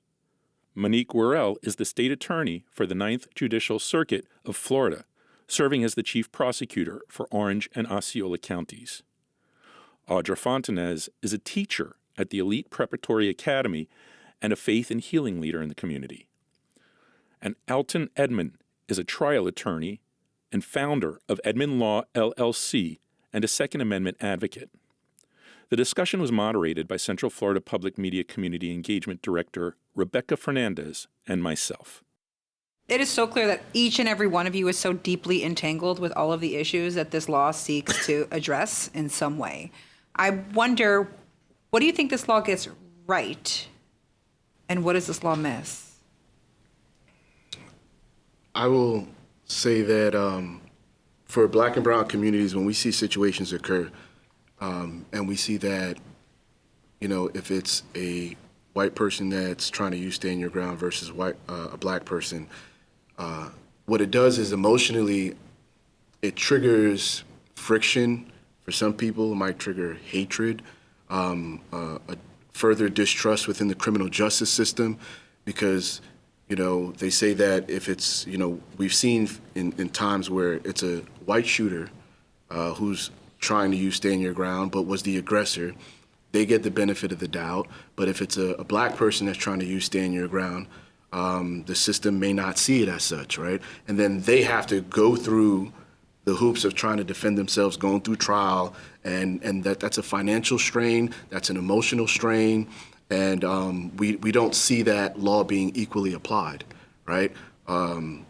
Monique Worrell is the state attorney for the 9th Judicial Circuit of Florida, serving as the chief prosecutor for Orange and Osceola counties. Audra Fontanez is a teacher at the Elite Preparatory Academy and a faith and healing leader in the community. And Alton Edmond is a trial attorney and founder of Edmond Law, LLC, and a Second Amendment advocate. The discussion was moderated by Central Florida Public Media Community Engagement Director Rebecca Fernandez and myself. It is so clear that each and every one of you is so deeply entangled with all of the issues that this law seeks to address in some way. I wonder, what do you think this law gets right, and what does this law miss? I will say that for Black and brown communities, when we see situations occur, and we see that, if it's a white person that's trying to use Stand Your Ground versus a Black person, what it does is emotionally, it triggers friction. For some people, it might trigger hatred, a further distrust within the criminal justice system, because they say that if it's, we've seen in times where it's a white shooter who's trying to use Stand Your Ground but was the aggressor, they get the benefit of the doubt. But if it's a Black person that's trying to use Stand Your Ground, the system may not see it as such, right? And then they have to go through the hoops of trying to defend themselves, going through trial, and that's a financial strain, that's an emotional strain, and we don't see that law being equally applied, right? And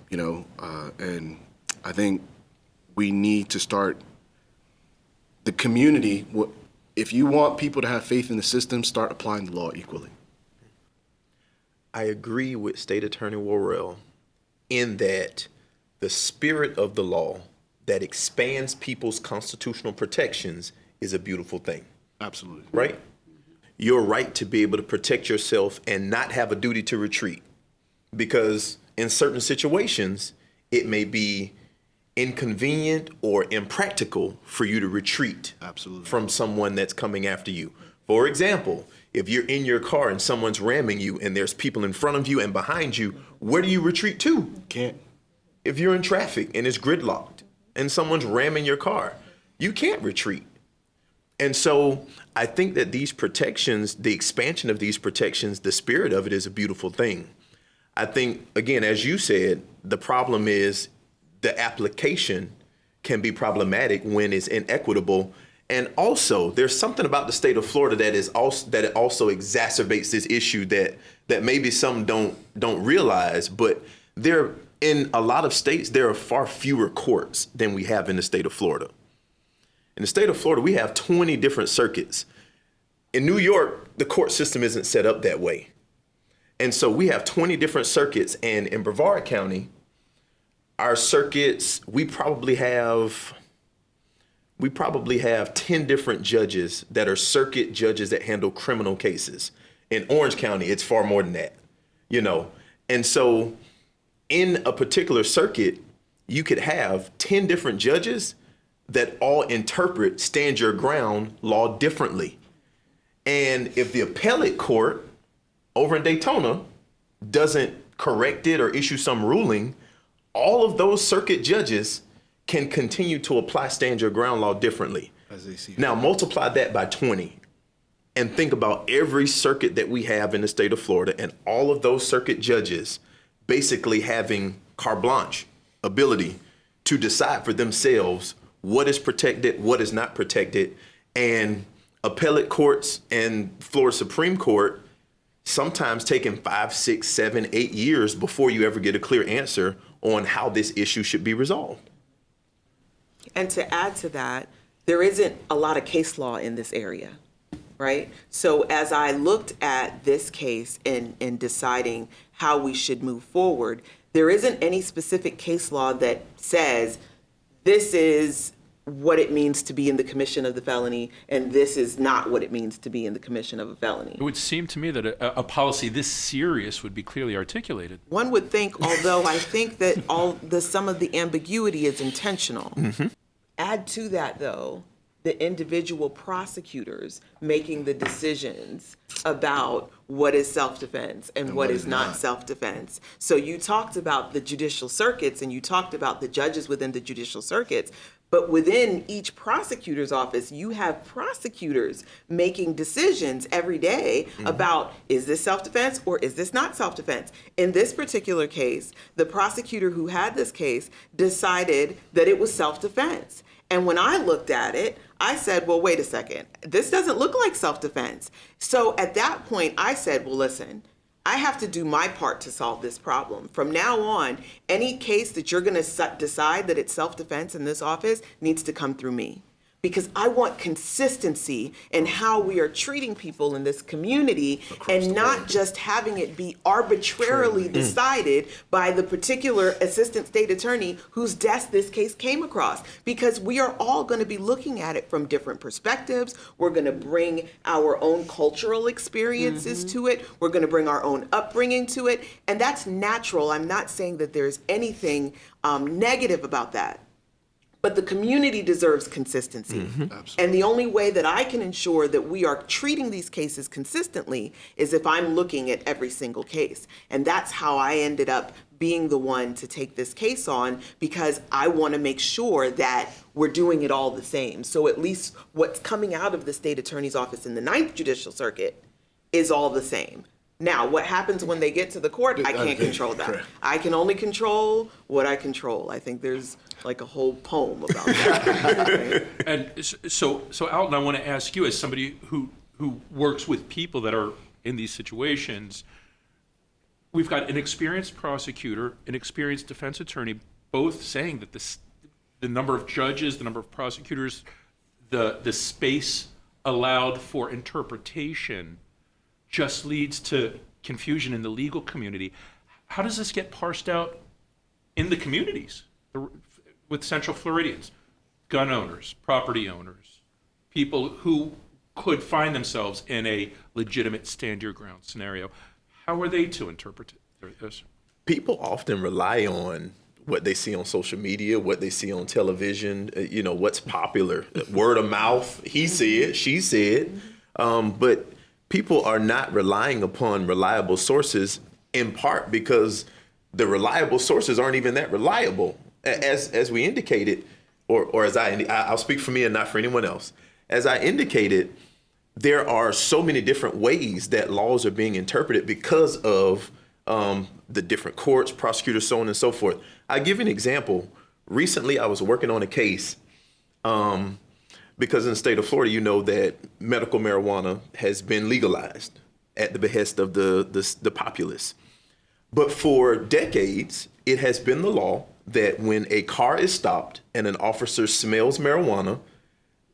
I think we need to start the community. If you want people to have faith in the system, start applying the law equally. I agree with State Attorney Worrell in that the spirit of the law that expands people's constitutional protections is a beautiful thing. Absolutely. Right? Your right to be able to protect yourself and not have a duty to retreat. Because in certain situations, it may be inconvenient or impractical for you to retreat from someone that's coming after you. For example, if you're in your car and someone's ramming you and there's people in front of you and behind you, where do you retreat to? Can't. If you're in traffic and it's gridlocked and someone's ramming your car, you can't retreat. And so I think that these protections, the expansion of these protections, the spirit of it is a beautiful thing. I think, again, as you said, the problem is the application can be problematic when it's inequitable. And also, there's something about the state of Florida that it also exacerbates this issue that maybe some don't realize. But in a lot of states, there are far fewer courts than we have in the state of Florida. In the state of Florida, we have 20 different circuits. In New York, the court system isn't set up that way. And so we have 20 different circuits. And in Brevard County, our circuits, we probably have 10 different judges that are circuit judges that handle criminal cases. In Orange County, it's far more than that, And so in a particular circuit, you could have 10 different judges that all interpret Stand Your Ground law differently. And if the appellate court over in Daytona doesn't correct it or issue some ruling, all of those circuit judges can continue to apply stand your ground law differently. As they see. Now multiply that by 20 and think about every circuit that we have in the state of Florida and all of those circuit judges basically having carte blanche ability to decide for themselves what is protected, what is not protected, and appellate courts and Florida Supreme Court sometimes taking 5, 6, 7, 8 years before you ever get a clear answer on how this issue should be resolved. And to add to that, there isn't a lot of case law in this area, right? So as I looked at this case in deciding how we should move forward, there isn't any specific case law that says this is what it means to be in the commission of the felony, and this is not what it means to be in the commission of a felony. It would seem to me that a policy this serious would be clearly articulated. One would think, although I think that some of the ambiguity is intentional. Mm-hmm. Add to that, though, the individual prosecutors making the decisions about what is self-defense and what is not self-defense. So you talked about the judicial circuits and you talked about the judges within the judicial circuits, but within each prosecutor's office, you have prosecutors making decisions every day about, is this self-defense or is this not self-defense? In this particular case, the prosecutor who had this case decided that it was self-defense. And when I looked at it, I said, well, wait a second, this doesn't look like self-defense. So at that point, I said, well, listen, I have to do my part to solve this problem. From now on, any case that you're going to decide that it's self-defense in this office needs to come through me. Because I want consistency in how we are treating people in this community and not just having it be arbitrarily decided by the particular assistant state attorney whose desk this case came across. Because we are all going to be looking at it from different perspectives. We're going to bring our own cultural experiences to it. We're going to bring our own upbringing to it. And that's natural. I'm not saying that there's anything negative about that. But the community deserves consistency. And the only way that I can ensure that we are treating these cases consistently is if I'm looking at every single case. And that's how I ended up being the one to take this case on, because I want to make sure that we're doing it all the same. So at least what's coming out of the state attorney's office in the 9th Judicial Circuit is all the same. Now, what happens when they get to the court, I can't control that. Correct. I can only control what I control. I think there's like a whole poem about that. And so Alton, I want to ask you, as somebody who works with people that are in these situations, we've got an experienced prosecutor, an experienced defense attorney, both saying that the number of judges, the number of prosecutors, the space allowed for interpretation just leads to confusion in the legal community. How does this get parsed out in the communities with Central Floridians, gun owners, property owners, people who could find themselves in a legitimate stand your ground scenario? How are they to interpret this? People often rely on what they see on social media, what they see on television, what's popular, word of mouth, he said, she said, but people are not relying upon reliable sources, in part because the reliable sources aren't even that reliable. As we indicated, or as I'll speak for me and not for anyone else. As I indicated, there are so many different ways that laws are being interpreted because of the different courts, prosecutors, so on and so forth. I'll give you an example. Recently, I was working on a case because in the state of Florida, you know that medical marijuana has been legalized at the behest of the populace. But for decades, it has been the law that when a car is stopped and an officer smells marijuana,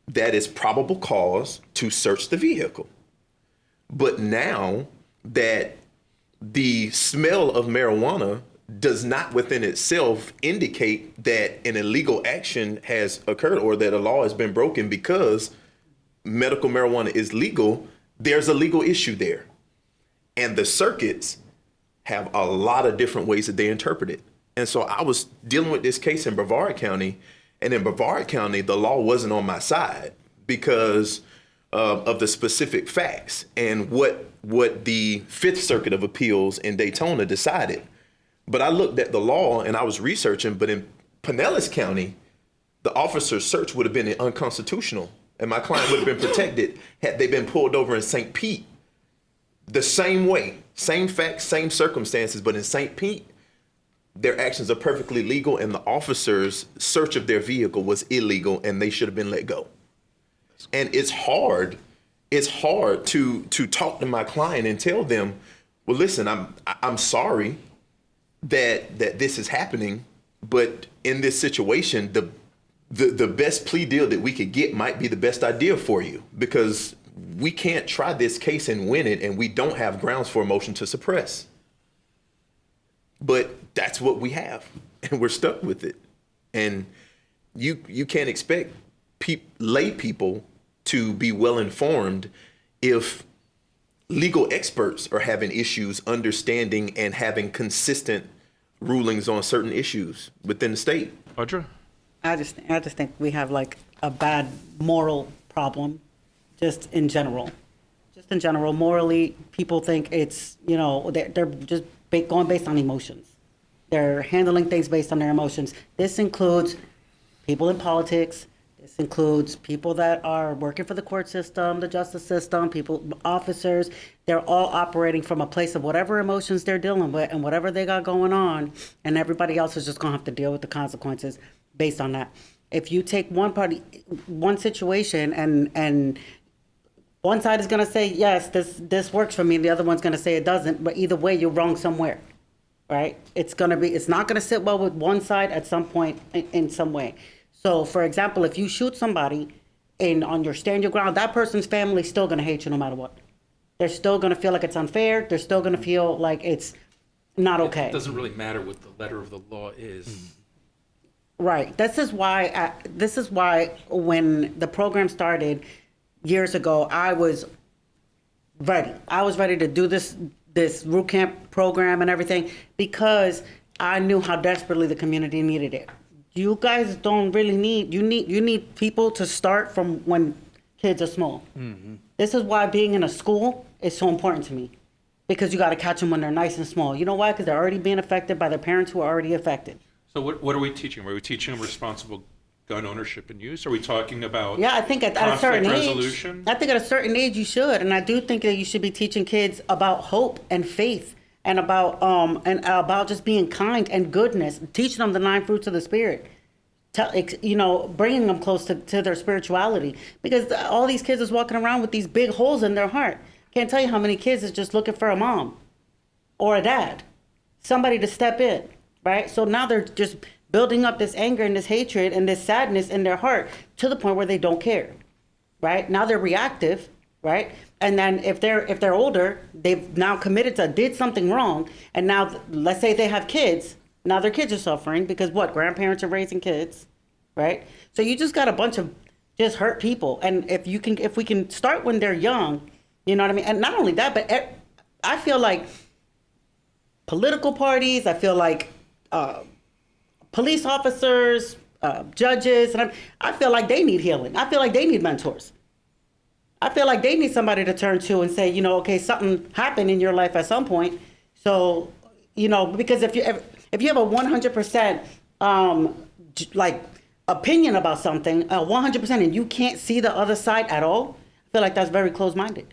that is probable cause to search the vehicle. But now that the smell of marijuana does not within itself indicate that an illegal action has occurred or that a law has been broken because medical marijuana is legal, there's a legal issue there. And the circuits have a lot of different ways that they interpret it. And so I was dealing with this case in Brevard County, and in Brevard County, the law wasn't on my side because of the specific facts and what the Fifth Circuit of Appeals in Daytona decided. But I looked at the law and I was researching, but in Pinellas County, the officer's search would have been unconstitutional and my client would have been protected had they been pulled over in St. Pete. The same way, same facts, same circumstances, but in St. Pete, their actions are perfectly legal and the officer's search of their vehicle was illegal and they should have been let go. And it's hard to talk to my client and tell them, well, listen, I'm sorry that this is happening, but in this situation, the best plea deal that we could get might be the best idea for you, because we can't try this case and win it, and we don't have grounds for a motion to suppress. But that's what we have, and we're stuck with it. And you can't expect lay people to be well informed if legal experts are having issues understanding and having consistent rulings on certain issues within the state. Audra? I just think we have like a bad moral problem, just in general. Just in general, morally, people think it's, they're just going based on emotions. They're handling things based on their emotions. This includes people in politics. This includes people that are working for the court system, the justice system, officers. They're all operating from a place of whatever emotions they're dealing with and whatever they got going on, and everybody else is just going to have to deal with the consequences based on that. If you take one situation, and one side is going to say, yes, this works for me, and the other one's going to say it doesn't, but either way, you're wrong somewhere, right? It's not going to sit well with one side at some point in some way. So, for example, if you shoot somebody on your stand your ground, that person's family is still going to hate you no matter what. They're still going to feel like it's unfair. They're still going to feel like it's not okay. It doesn't really matter what the letter of the law is. Right. This is why when the program started years ago, I was ready. I was ready to do this root camp program and everything because I knew how desperately the community needed it. You guys don't really need, you need people to start from when kids are small. Mm-hmm. This is why being in a school is so important to me, because you got to catch them when they're nice and small. You know why? Because they're already being affected by their parents who are already affected. So what are we teaching? Are we teaching them responsible gun ownership and use? Are we talking about I think at a certain resolution? age, I think at a certain age you should, and I do think that you should be teaching kids about hope and faith. And about just being kind and goodness, teaching them the 9 fruits of the Spirit, bringing them close to their spirituality. Because all these kids is walking around with these big holes in their heart. Can't tell you how many kids is just looking for a mom or a dad, somebody to step in, right? So now they're just building up this anger and this hatred and this sadness in their heart to the point where they don't care, right? Now they're reactive, right? And then if they're older, they've now did something wrong, and now let's say they have kids. Now their kids are suffering because grandparents are raising kids, right? So you just got a bunch of just hurt people. And if we can start when they're young, you know what I mean? And not only that, but I feel like political parties, I feel like police officers, judges, and I feel like they need healing. I feel like they need mentors. I feel like they need somebody to turn to and say, okay, something happened in your life at some point. So, because if you have a 100% opinion about something, 100%, and you can't see the other side at all, I feel like that's very closed-minded.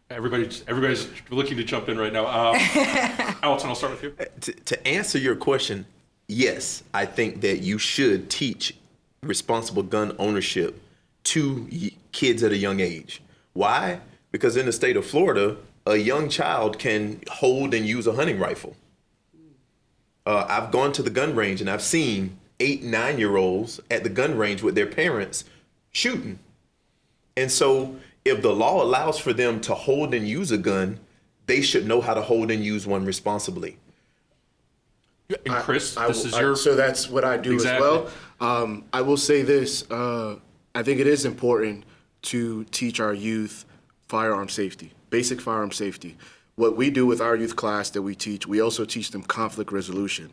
Everybody's looking to jump in right now. Alton, I'll start with you. To answer your question, yes, I think that you should teach responsible gun ownership to kids at a young age. Why? Because in the state of Florida, a young child can hold and use a hunting rifle. I've gone to the gun range and I've seen 8, 9-year-olds at the gun range with their parents shooting. And so if the law allows for them to hold and use a gun, they should know how to hold and use one responsibly. And Chris, so that's what I do exactly. as well. I will say this. I think it is important to teach our youth firearm safety, basic firearm safety. What we do with our youth class that we teach, we also teach them conflict resolution.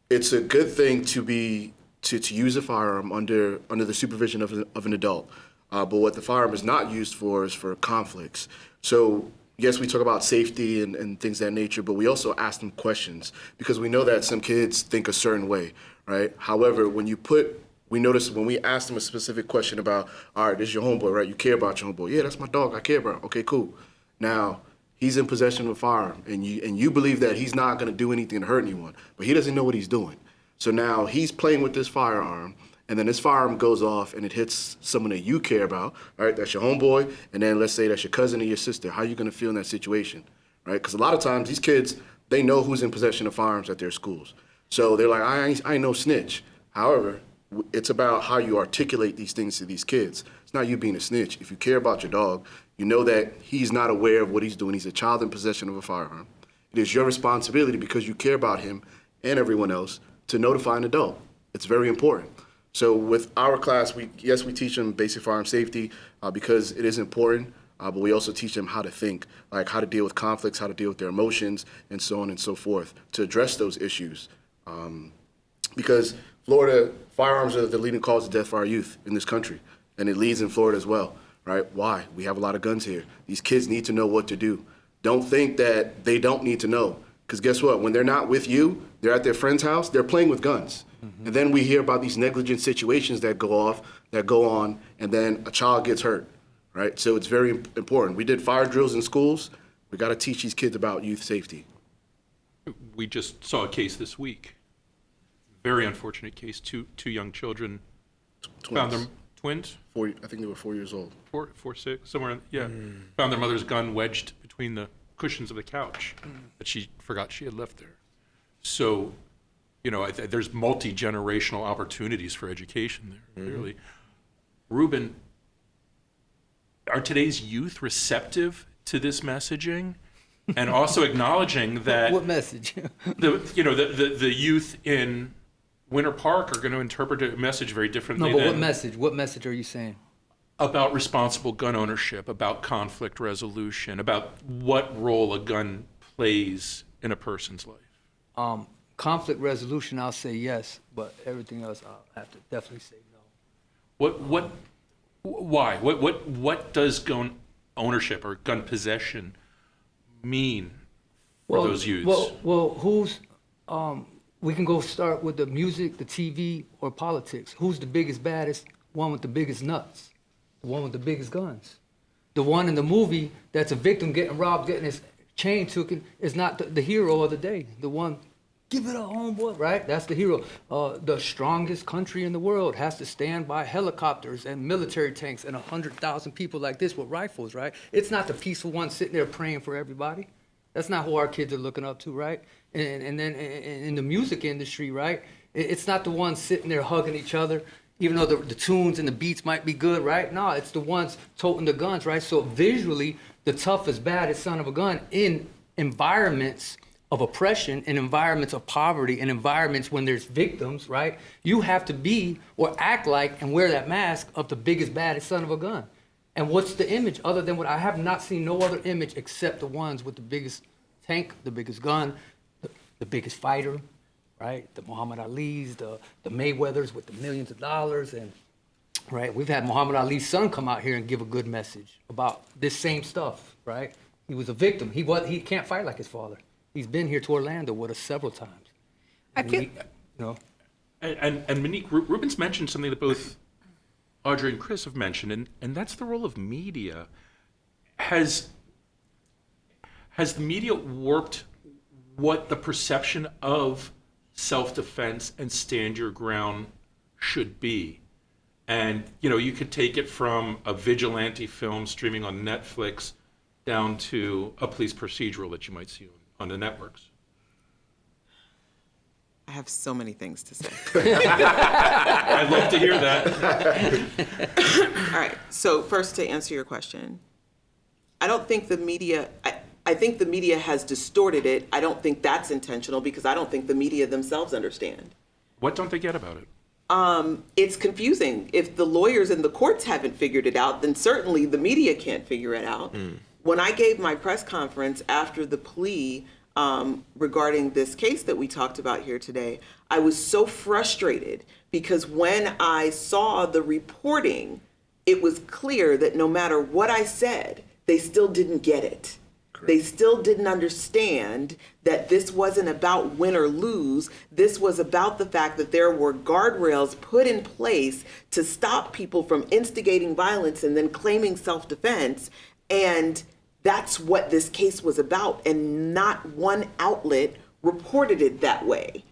It's a good thing to use a firearm under the supervision of an adult. But what the firearm is not used for is for conflicts. So yes, we talk about safety and things of that nature, but we also ask them questions because we know that some kids think a certain way, right? However, we notice when we ask them a specific question about, all right, this is your homeboy, right? You care about your homeboy. Yeah, that's my dog. I care about. Okay, cool. Now, he's in possession of a firearm, and you believe that he's not going to do anything to hurt anyone, but he doesn't know what he's doing. So now he's playing with this firearm, and then this firearm goes off and it hits someone that you care about, right? That's your homeboy, and then let's say that's your cousin or your sister. How are you going to feel in that situation, right? Because a lot of times these kids, they know who's in possession of firearms at their schools. So they're like, I ain't no snitch. However, it's about how you articulate these things to these kids. It's not you being a snitch. If you care about your dog, you know that he's not aware of what he's doing. He's a child in possession of a firearm. It is your responsibility because you care about him and everyone else to notify an adult. It's very important. So with our class, we teach them basic firearm safety because it is important, but we also teach them how to think, like how to deal with conflicts, how to deal with their emotions, and so on and so forth, to address those issues. Because Florida, firearms are the leading cause of death for our youth in this country, and it leads in Florida as well, right? Why? We have a lot of guns here. These kids need to know what to do. Don't think that they don't need to know, because guess what? When they're not with you, they're at their friend's house, they're playing with guns. Mm-hmm. And then we hear about these negligent situations that go on, and then a child gets hurt, right? So it's very important. We did fire drills in schools. We got to teach these kids about youth safety. We just saw a case this week. Very unfortunate case. Two young children found their twins. I think they were 4 years old. Four, 6, somewhere. Found their mother's gun wedged between the cushions of the couch that she forgot she had left there. So, there's multi-generational opportunities for education there. Clearly, Ruben, are today's youth receptive to this messaging, and also acknowledging that What message? the youth in Winter Park are going to interpret a message very differently. No, but what message? What message are you saying? About responsible gun ownership, about conflict resolution, about what role a gun plays in a person's life. Conflict resolution, I'll say yes, but everything else, I'll have to definitely say no. Why? What does gun ownership or gun possession mean for those youths? We can go start with the music, the TV, or politics. Who's the biggest, baddest, one with the biggest nuts? The one with the biggest guns. The one in the movie that's a victim getting robbed, getting his chain taken, is not the hero of the day. The one, give it a homeboy, right? That's the hero. The strongest country in the world has to stand by helicopters and military tanks and 100,000 people like this with rifles, right? It's not the peaceful one sitting there praying for everybody. That's not who our kids are looking up to, right? And then in the music industry, right? It's not the ones sitting there hugging each other, even though the tunes and the beats might be good, right? No, it's the ones toting the guns, right? So visually, the toughest, baddest son of a gun in environments of oppression, in environments of poverty, in environments when there's victims, right? You have to be or act like and wear that mask of the biggest, baddest son of a gun. And what's the image other than what I have not seen no other image except the ones with the biggest tank, the biggest gun, the biggest fighter, right? The Muhammad Ali's, the Mayweathers with the millions of dollars, and right, we've had Muhammad Ali's son come out here and give a good message about this same stuff, right? He was a victim. He can't fight like his father. He's been here to Orlando with us several times. And Monique, Ruben's mentioned something that both Audrey and Chris have mentioned, and that's the role of media. Has the media warped what the perception of self-defense and stand your ground should be? And, you could take it from a vigilante film streaming on Netflix down to a police procedural that you might see on the networks. I have so many things to say. I'd love to hear that. All right, so first to answer your question, I don't think the media, I think the media has distorted it. I don't think that's intentional because I don't think the media themselves understand. What don't they get about it? It's confusing. If the lawyers and the courts haven't figured it out, then certainly the media can't figure it out. When I gave my press conference after the plea regarding this case that we talked about here today, I was so frustrated because when I saw the reporting, it was clear that no matter what I said, they still didn't get it. They still didn't understand that this wasn't about win or lose. This was about the fact that there were guardrails put in place to stop people from instigating violence and then claiming self-defense. And that's what this case was about. And not one outlet reported it that way.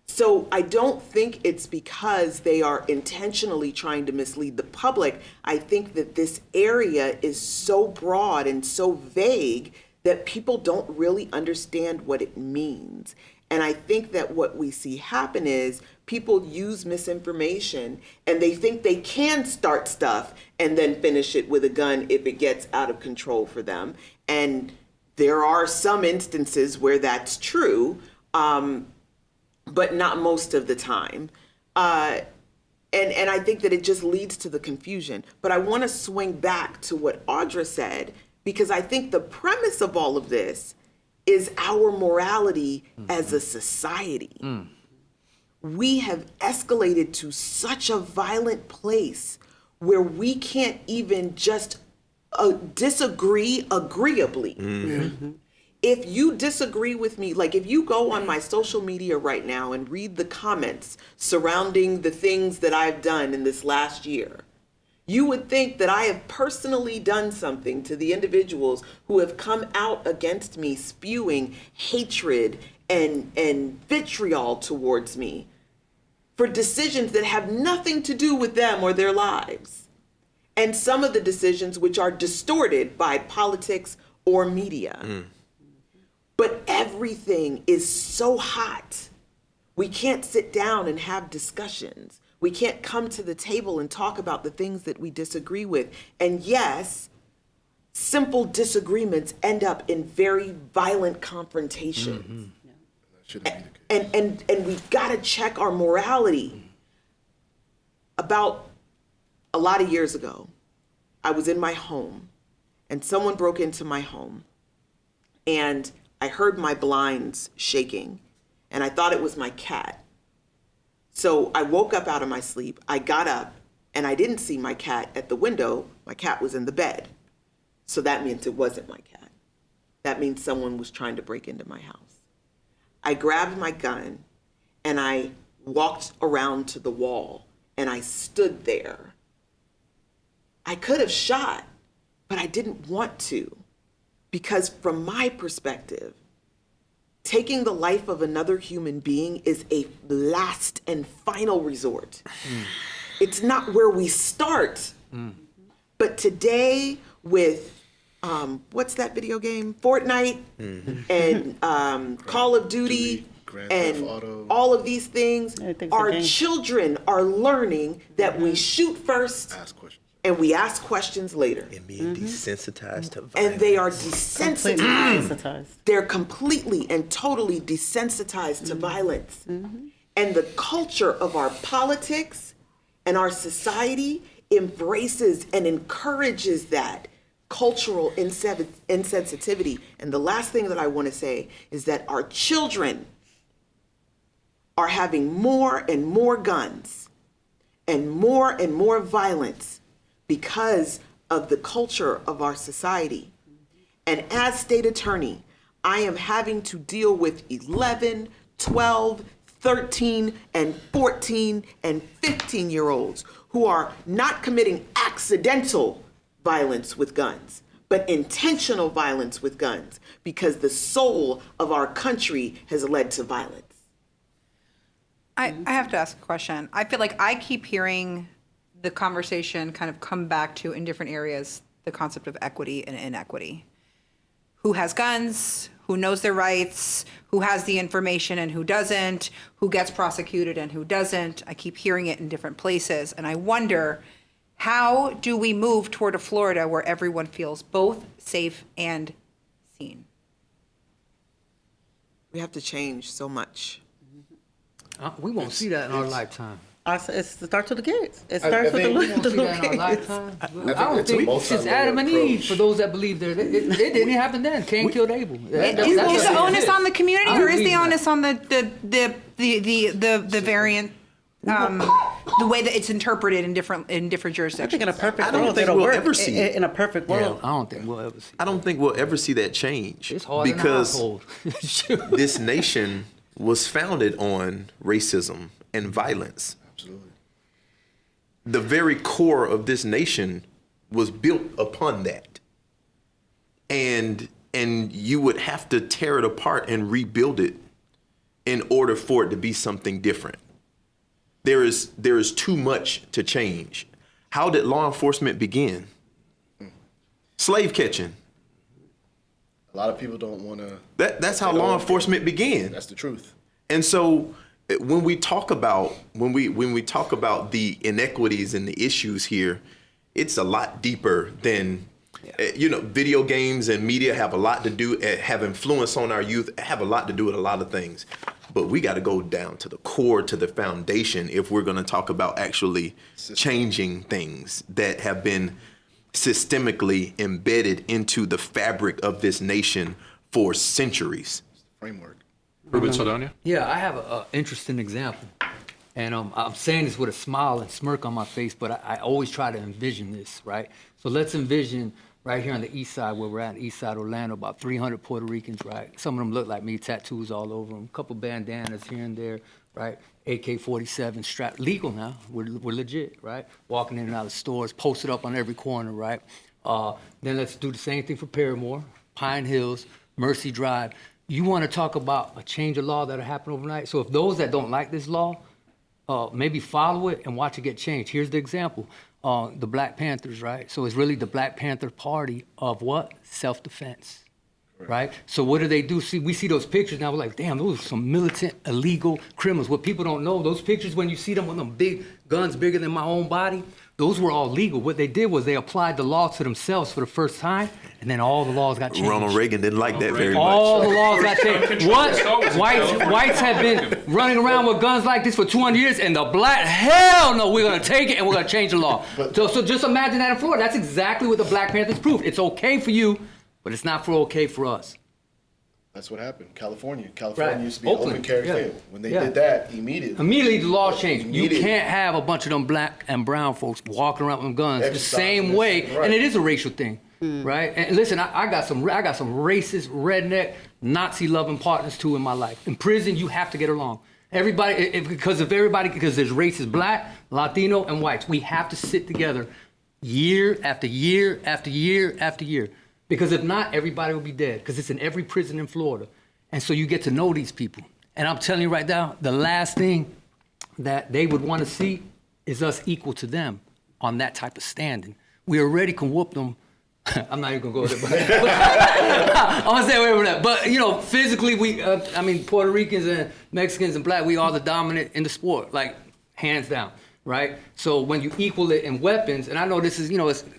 So I don't think it's because they are intentionally trying to mislead the public. I think that this area is so broad and so vague that people don't really understand what it means. And I think that what we see happen is people use misinformation and they think they can start stuff and then finish it with a gun if it gets out of control for them. And there are some instances where that's true, but not most of the time. And I think that it just leads to the confusion. But I want to swing back to what Audra said, because I think the premise of all of this is our morality as a society. We have escalated to such a violent place where we can't even just disagree agreeably. If you disagree with me, like if you go on my social media right now and read the comments surrounding the things that I've done in this last year, you would think that I have personally done something to the individuals who have come out against me, spewing hatred and vitriol towards me for decisions that have nothing to do with them or their lives. And some of the decisions which are distorted by politics or media. But everything is so hot. We can't sit down and have discussions. We can't come to the table and talk about the things that we disagree with. And yes, simple disagreements end up in very violent confrontations. And we've got to check our morality. About a lot of years ago, I was in my home and someone broke into my home and I heard my blinds shaking and I thought it was my cat. So I woke up out of my sleep, I got up, and I didn't see my cat at the window. My cat was in the bed. So that means it wasn't my cat. That means someone was trying to break into my house. I grabbed my gun, and I walked around to the wall, and I stood there. I could have shot, but I didn't want to, because from my perspective, taking the life of another human being is a last and final resort. It's not where we start. But today with, what's that video game? Fortnite and Call of Duty and all of these things, our children are learning that we shoot first and we ask questions later. And being desensitized to violence. And they are desensitized. They're completely and totally desensitized to violence. And the culture of our politics and our society embraces and encourages that cultural insensitivity. And the last thing that I want to say is that our children are having more and more guns and more violence because of the culture of our society. And as state attorney, I am having to deal with 11, 12, 13, and 14, and 15-year-olds who are not committing accidental violence with guns, but intentional violence with guns, because the soul of our country has led to violence. I have to ask a question. I feel like I keep hearing the conversation kind of come back to, in different areas, the concept of equity and inequity. Who has guns, who knows their rights, who has the information and who doesn't, who gets prosecuted and who doesn't. I keep hearing it in different places. And I wonder, how do we move toward a Florida where everyone feels both safe and seen? We have to change so much. We won't see that in our lifetime. It starts with the kids. It starts with the little kids. I don't think since Adam and Eve, for those that believe there, it didn't happen then. Cain killed Abel. Is the onus on the community, or is the onus on the variant the way that it's interpreted in different I jurisdictions. think in a perfect I don't world, think it'll we'll work. ever see it. In a perfect Yeah, world. I don't think we'll ever see. I don't think we'll ever see that change. It's hard because in a household. this nation was founded on racism and violence. Absolutely. The very core of this nation was built upon that. And you would have to tear it apart and rebuild it in order for it to be something different. There is too much to change. How did law enforcement begin? Slave catching. A lot of people don't want to. That's how law enforcement began. That's the truth. And so when we talk about the inequities and the issues here, it's a lot deeper than video games and media have a lot to do, have influence on our youth, have a lot to do with a lot of things. But we got to go down to the core, to the foundation, if we're going to talk about actually changing things that have been systemically embedded into the fabric of this nation for centuries. Framework. Ruben Saldana? Yeah, I have an interesting example. And I'm saying this with a smile and smirk on my face, but I always try to envision this, right? So let's envision right here on the east side, where we're at, east side Orlando, about 300 Puerto Ricans, right? Some of them look like me, tattoos all over them, a couple bandanas here and there, right? AK-47 strapped, legal now, we're legit, right? Walking in and out of stores, posted up on every corner, right? Then let's do the same thing for Paramore, Pine Hills, Mercy Drive. You want to talk about a change of law that'll happen overnight? So if those that don't like this law, maybe follow it and watch it get changed. Here's the example. The Black Panthers, right? So it's really the Black Panther Party of what? Self-defense, right? So what do? See, we see those pictures now, we're like, damn, those are some militant, illegal criminals. What people don't know, those pictures when you see them with them big guns bigger than my own body, those were all legal. What they did was they applied the law to themselves for the first time, and then all the laws got changed. Ronald Reagan didn't like that very much. All the laws got changed. What? Whites have been running around with guns like this for 200 years, and the black, hell no, we're going to take it and we're going to change the law. So just imagine that in Florida. That's exactly what the Black Panthers proved. It's okay for you, but it's not okay for us. That's what happened. California Right. used to be an Oakland, open carry yeah. field. When they Yeah. did that, immediately. Immediately the law changed. You Immediately. can't have a bunch of them black and brown folks walking around with guns the Exercising same this, way, right. and it is a racial thing, right? And listen, I got some racist, redneck, Nazi-loving partners too in my life. In prison, you have to get along. Everybody, because there's races, black, Latino, and whites. We have to sit together year after year after year after year. Because if not, everybody will be dead. Because it's in every prison in Florida. And so you get to know these people. And I'm telling you right now, the last thing that they would want to see is us equal to them on that type of standing. We already can whoop them. I'm not even going to go there, but I'm going to stay away from that. But, physically, Puerto Ricans and Mexicans and black, we are the dominant in the sport, like, hands down, right? So when you equal it in weapons, and I know this is,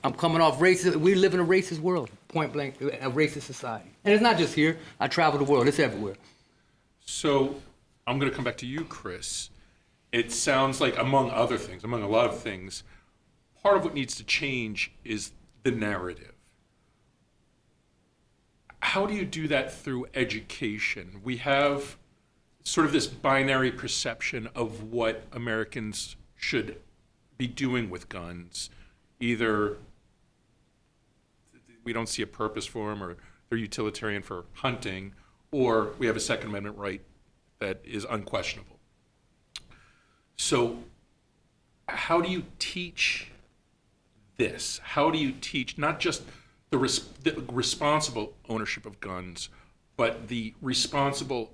I'm coming off racist, we live in a racist world, point blank, a racist society. And it's not just here. I travel the world. It's everywhere. So I'm going to come back to you, Chris. It sounds like, among a lot of things, part of what needs to change is the narrative. How do you do that through education? We have sort of this binary perception of what Americans should be doing with guns. Either we don't see a purpose for them, or they're utilitarian for hunting, or we have a Second Amendment right that is unquestionable. So how do you teach this? How do you teach not just the responsible ownership of guns, but the responsible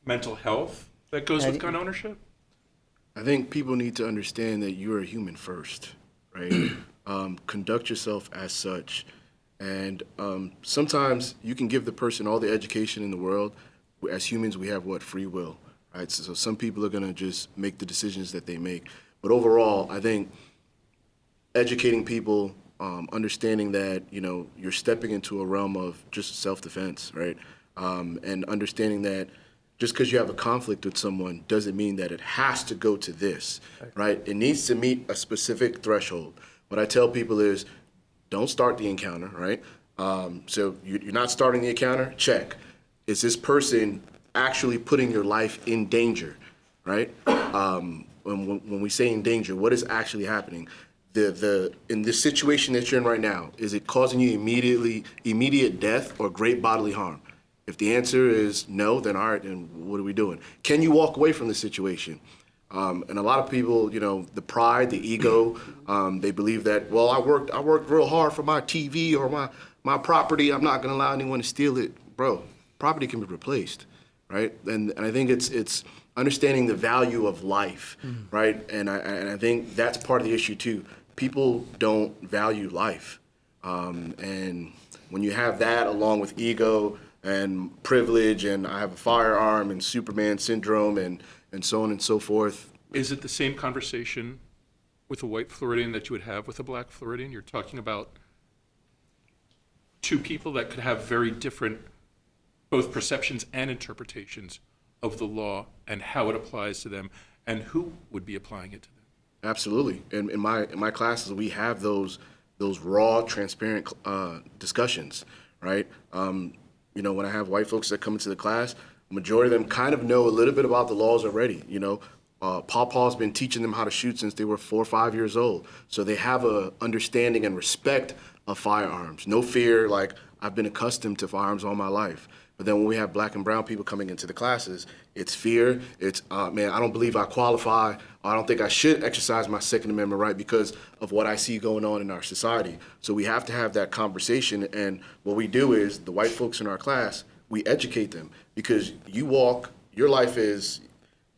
mental health that goes with gun ownership? I think people need to understand that you're a human first, right? Conduct yourself as such. And sometimes you can give the person all the education in the world. As humans, we have free will, right? So some people are going to just make the decisions that they make. But overall, I think educating people, understanding that, you're stepping into a realm of just self-defense, right? And understanding that just because you have a conflict with someone doesn't mean that it has to go to this, right? It needs to meet a specific threshold. What I tell people is, don't start the encounter, right? So you're not starting the encounter, check. Is this person actually putting your life in danger, right? when we say in danger, what is actually happening? In this situation that you're in right now, is it causing you immediate death or great bodily harm? If the answer is no, then all right, then what are we doing? Can you walk away from the situation? And a lot of people, the pride, the ego, they believe that, well, I worked real hard for my TV or my property. I'm not going to allow anyone to steal it. Bro, property can be replaced, right? And I think it's understanding the value of life, right? And I think that's part of the issue too. People don't value life. And when you have that along with ego and privilege and I have a firearm and Superman syndrome and so on and so forth. Is it the same conversation with a white Floridian that you would have with a black Floridian? You're talking about two people that could have very different both perceptions and interpretations of the law and how it applies to them and who would be applying it to them. Absolutely. In my classes, we have those raw, transparent discussions, right? When I have white folks that come into the class, majority of them kind of know a little bit about the laws already. Pawpaw's been teaching them how to shoot since they were 4 or 5 years old. So they have a understanding and respect of firearms. No fear, like I've been accustomed to firearms all my life. But then when we have black and brown people coming into the classes, it's fear. It's, man, I don't believe I qualify. I don't think I should exercise my Second Amendment right because of what I see going on in our society. So we have to have that conversation. And what we do is the white folks in our class, we educate them because your life is,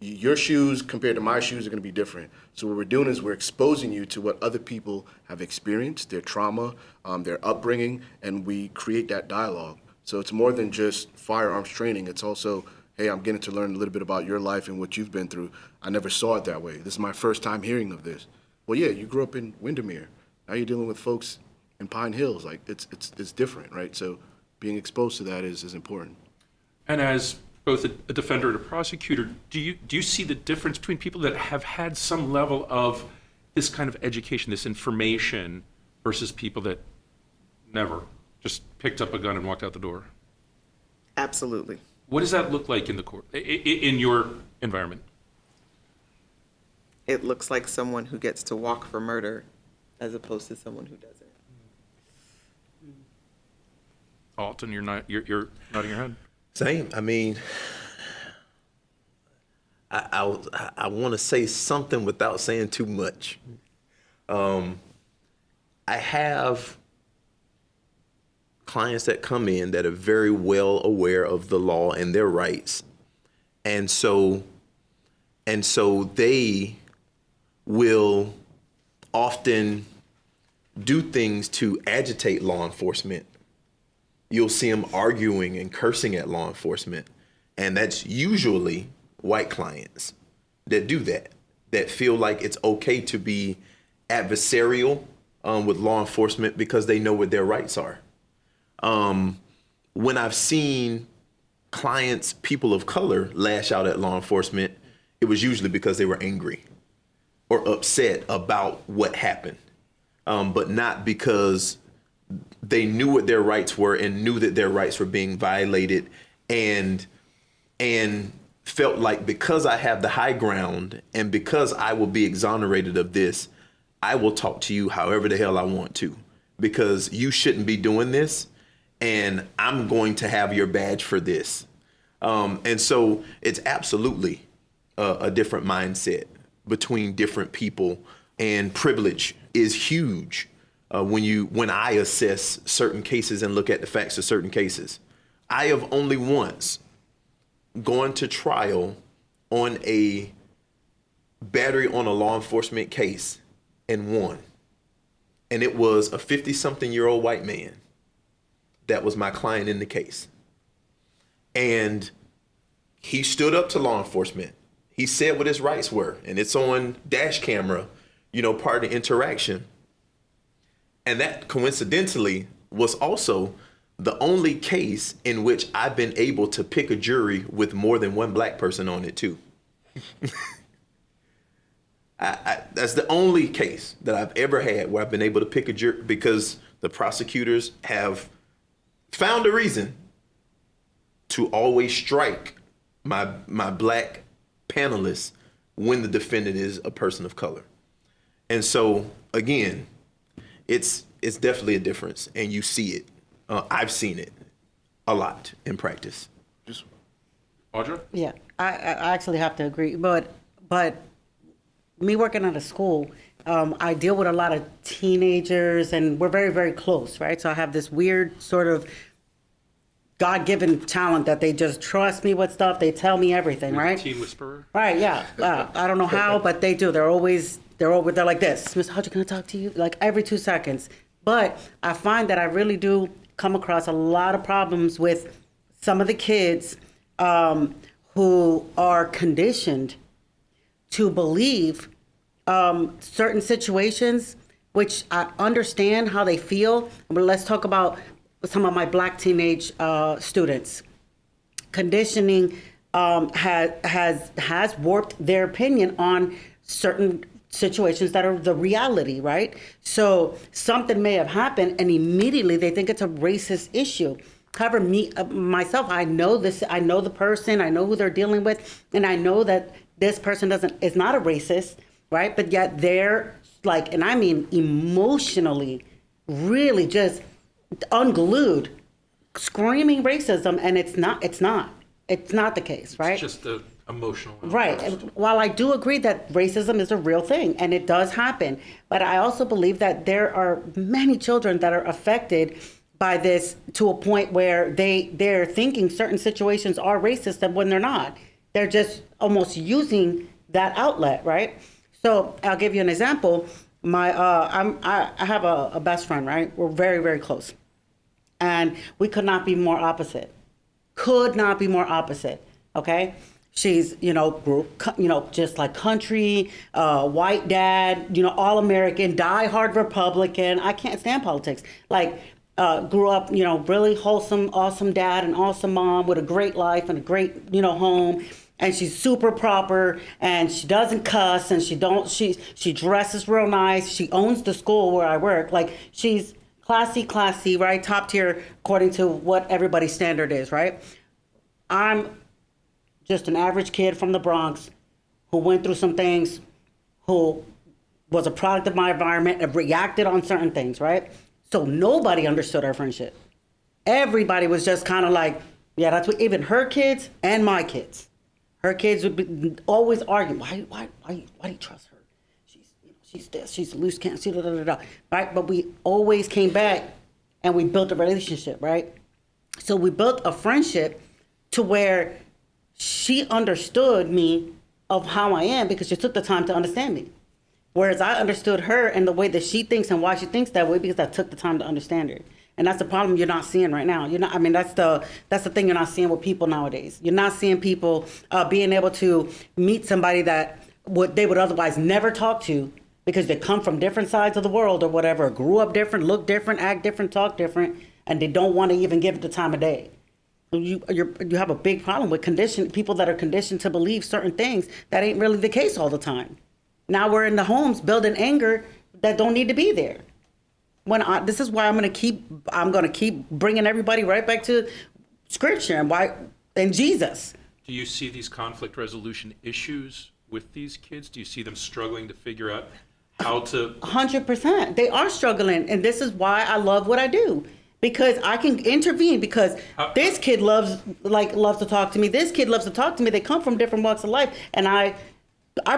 your shoes compared to my shoes are going to be different. So what we're doing is we're exposing you to what other people have experienced, their trauma, their upbringing, and we create that dialogue. So it's more than just firearms training. It's also, hey, I'm getting to learn a little bit about your life and what you've been through. I never saw it that way. This is my first time hearing of this. Well, yeah, you grew up in Windermere. Now you're dealing with folks in Pine Hills. Like it's different, right? So being exposed to that is important. And as both a defender and a prosecutor, do you see the difference between people that have had some level of this kind of education, this information, versus people that never just picked up a gun and walked out the door? Absolutely. What does that look like in the court, in your environment? It looks like someone who gets to walk for murder as opposed to someone who doesn't. Alton, you're nodding your head. Same. I mean, I want to say something without saying too much. I have clients that come in that are very well aware of the law and their rights. And so they will often do things to agitate law enforcement. You'll see them arguing and cursing at law enforcement. And that's usually white clients that do that feel like it's okay to be adversarial with law enforcement because they know what their rights are. When I've seen clients, people of color, lash out at law enforcement, it was usually because they were angry or upset about what happened, but not because they knew what their rights were and knew that their rights were being violated and felt like because I have the high ground and because I will be exonerated of this, I will talk to you however the hell I want to because you shouldn't be doing this and I'm going to have your badge for this. And so it's absolutely a different mindset between different people, and privilege is huge when I assess certain cases and look at the facts of certain cases. I have only once gone to trial on a battery on a law enforcement case and won. And it was a 50-something-year-old white man that was my client in the case. And he stood up to law enforcement. He said what his rights were, and it's on dash camera, part of the interaction. And that coincidentally was also the only case in which I've been able to pick a jury with more than one black person on it too. That's the only case that I've ever had where I've been able to pick a jury because the prosecutors have found a reason to always strike my black panelists when the defendant is a person of color. And so, again, it's definitely a difference, and you see it. I've seen it a lot in practice. Audra? Yeah, I actually have to agree. But me working at a school, I deal with a lot of teenagers, and we're very, very close, right? So I have this weird sort of God-given talent that they just trust me with stuff. They tell me everything, right? Teen whisperer? Right, yeah. I don't know how, but they do. They're like this. Miss Hodge, can I talk to you? Like every 2 seconds. But I find that I really do come across a lot of problems with some of the kids who are conditioned to believe certain situations, which I understand how they feel. But let's talk about some of my black teenage students. Conditioning has warped their opinion on certain situations that are the reality, right? So something may have happened and immediately they think it's a racist issue. However, myself, I know this, I know the person, I know who they're dealing with, and I know that this person is not a racist, right? But yet they're like, and I mean emotionally, really just unglued, screaming racism, and it's not the case, right? It's just the emotional. Right. And while I do agree that racism is a real thing and it does happen, but I also believe that there are many children that are affected by this to a point where they're thinking certain situations are racist and when they're not. They're just almost using that outlet, right? So I'll give you an example. I have a best friend, right? We're very, very close. And we could not be more opposite. Could not be more opposite, okay? She's, just like country, white dad, all American, diehard Republican. I can't stand politics. Like, grew up, really wholesome, awesome dad and awesome mom with a great life and a great, home. And she's super proper and she doesn't cuss and she dresses real nice. She owns the school where I work. Like, she's classy, right? Top tier according to what everybody's standard is, right? I'm just an average kid from the Bronx who went through some things, who was a product of my environment and reacted on certain things, right? So nobody understood our friendship. Everybody was just kind of like, yeah, that's what, even her kids and my kids. Her kids would be always arguing, why do you trust her? She's this, she's a loose cannon, right? But we always came back and we built a relationship, right? So we built a friendship to where she understood me of how I am because she took the time to understand me. Whereas I understood her and the way that she thinks and why she thinks that way because I took the time to understand her. And that's the problem you're not seeing right now. That's the thing you're not seeing with people nowadays. You're not seeing people being able to meet somebody that they would otherwise never talk to because they come from different sides of the world or whatever, grew up different, look different, act different, talk different, and they don't want to even give it the time of day. You have a big problem with people that are conditioned to believe certain things that ain't really the case all the time. Now we're in the homes building anger that don't need to be there. This is why I'm gonna keep bringing everybody right back to Scripture and Jesus. Do you see these conflict resolution issues with these kids? Do you see them struggling to figure out how to? 100%. They are struggling, and this is why I love what I do. Because I can intervene because this kid loves to talk to me. This kid loves to talk to me. They come from different walks of life, and I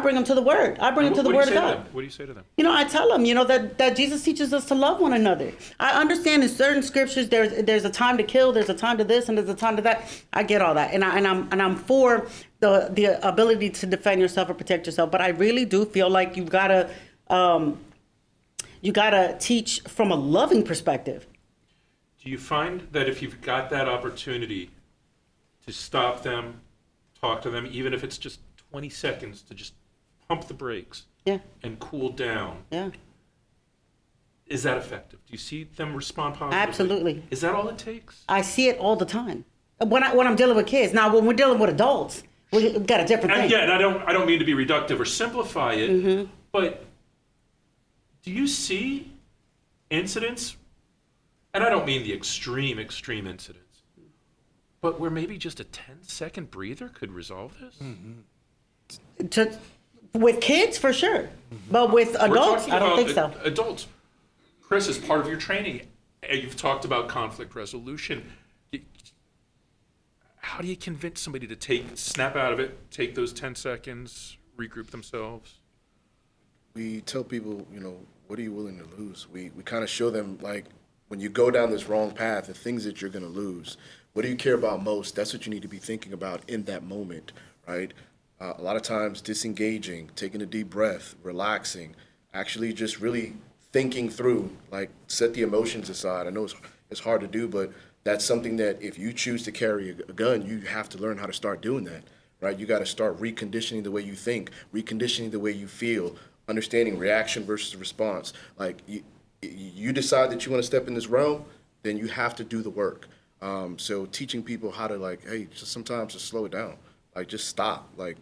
bring them to the Word. I bring them to the Word of God. What do you say to them? I tell them, that Jesus teaches us to love one another. I understand in certain scriptures there's a time to kill, there's a time to this, and there's a time to that. I get all that, and I'm for the ability to defend yourself or protect yourself. But I really do feel like you gotta teach from a loving perspective. Do you find that if you've got that opportunity to stop them, talk to them, even if it's just 20 seconds to just pump the brakes and cool down, is that effective? Do you see them respond positively? Absolutely. Is that all it takes? I see it all the time. When I'm dealing with kids. Now, when we're dealing with adults, we've got a different thing. And I don't mean to be reductive or simplify it, but do you see incidents, and I don't mean the extreme incidents, but where maybe just a 10-second breather could resolve this? With kids, for sure. But with We're adults, talking I don't about think so. Adults. Chris, as part of your training, you've talked about conflict resolution. How do you convince somebody to snap out of it, take those 10 seconds, regroup themselves? We tell people, what are you willing to lose? We kind of show them, like, when you go down this wrong path, the things that you're going to lose. What do you care about most? That's what you need to be thinking about in that moment, right? A lot of times disengaging, taking a deep breath, relaxing, actually just really thinking through, like, set the emotions aside. I know it's hard to do, but that's something that if you choose to carry a gun, you have to learn how to start doing that, right? You got to start reconditioning the way you think, reconditioning the way you feel, understanding reaction versus response. Like, you decide that you want to step in this realm, then you have to do the work. So teaching people how to, like, hey, just sometimes just slow it down. Like, just stop. Like,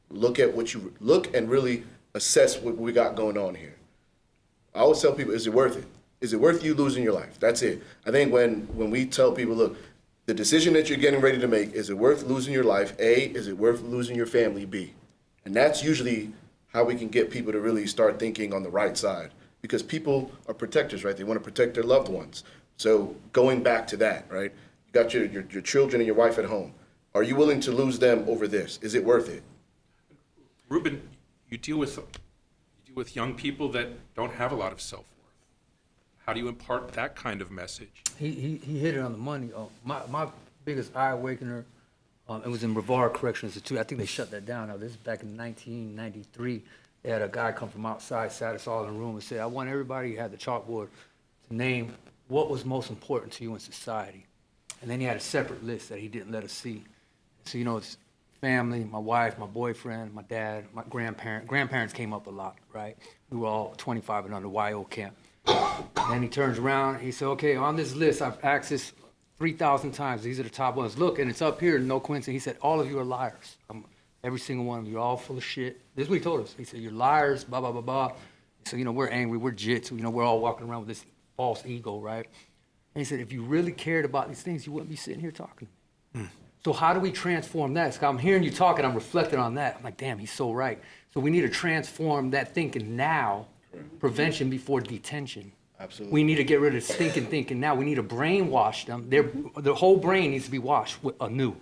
look and really assess what we got going on here. I always tell people, is it worth it? Is it worth you losing your life? That's it. I think when we tell people, look, the decision that you're getting ready to make, is it worth losing your life? A, is it worth losing your family? B. And that's usually how we can get people to really start thinking on the right side. Because people are protectors, right? They want to protect their loved ones. So going back to that, right? You got your children and your wife at home. Are you willing to lose them over this? Is it worth it? Ruben, you deal with young people that don't have a lot of self-worth. How do you impart that kind of message? He hit it on the money. My biggest eye awakener, it was in Brevard Correctional Institute. I think they shut that down now. This is back in 1993. They had a guy come from outside, sat us all in a room and said, I want everybody who had the chalkboard to name what was most important to you in society. And then he had a separate list that he didn't let us see. So, it's family, my wife, my boyfriend, my dad, my grandparents. Grandparents came up a lot, right? We were all 25 and under YO camp. Then he turns around, he said, okay, on this list, I've asked this 3,000 times. These are the top ones. Look, and it's up here, no coincidence. He said, all of you are liars. Every single one of you, you're all full of shit. This is what he told us. He said, you're liars, blah, blah, blah, blah. So, we're angry, we're jits, we're all walking around with this false ego, right? And he said, if you really cared about these things, you wouldn't be sitting here talking to me. So how do we transform that? So I'm hearing you talking, I'm reflecting on that. I'm like, damn, he's so right. So we need to transform that thinking now, prevention before detention. Absolutely. We need to get rid of stinking thinking now. We need to brainwash them. The whole brain needs to be washed anew,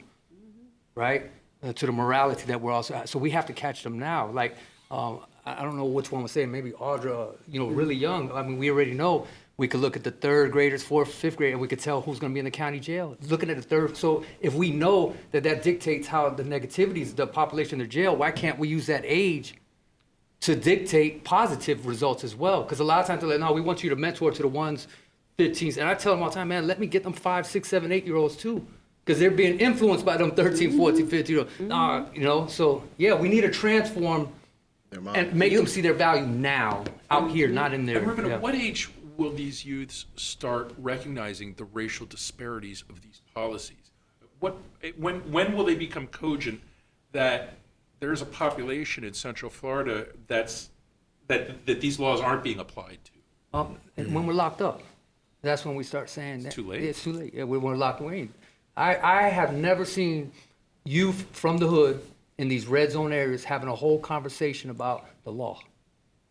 right? To the morality that we're also at. So we have to catch them now. Like, I don't know which one was saying, maybe Audra, really young. I mean, we already know we could look at the third graders, fourth, fifth grade, and we could tell who's going to be in the county jail. Looking at the third. So if we know that dictates how the negativity is, the population in the jail, why can't we use that age to dictate positive results as well? Because a lot of times they're like, no, we want you to mentor to the ones 15s. And I tell them all the time, man, let me get them 5, 6, 7, 8-year-olds too. Because they're being influenced by them 13, 14, 15-year-olds. So yeah, we need to transform and make them see their value now, out here, not in there. And Ruben, at what age will these youths start recognizing the racial disparities of these policies? When will they become cogent that there's a population in Central Florida that these laws aren't being applied to? And when we're locked up, that's when we start saying that. It's too late. It's too late. Yeah, we're locked away. I have never seen youth from the hood in these red zone areas having a whole conversation about the law,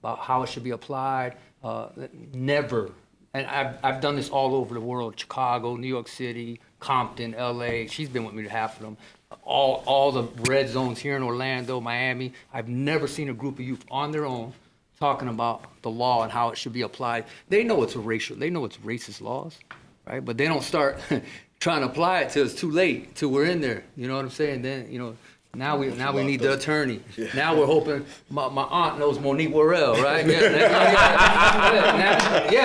about how it should be applied. Never. And I've done this all over the world: Chicago, New York City, Compton, LA. She's been with me to half of them. All the red zones here in Orlando, Miami. I've never seen a group of youth on their own talking about the law and how it should be applied. They know it's racist laws, right? But they don't start trying to apply it till it's too late, till we're in there. You know what I'm saying? Then, now we need the attorney. Yeah. Now we're hoping my aunt knows Monique Worrell, right? Yeah,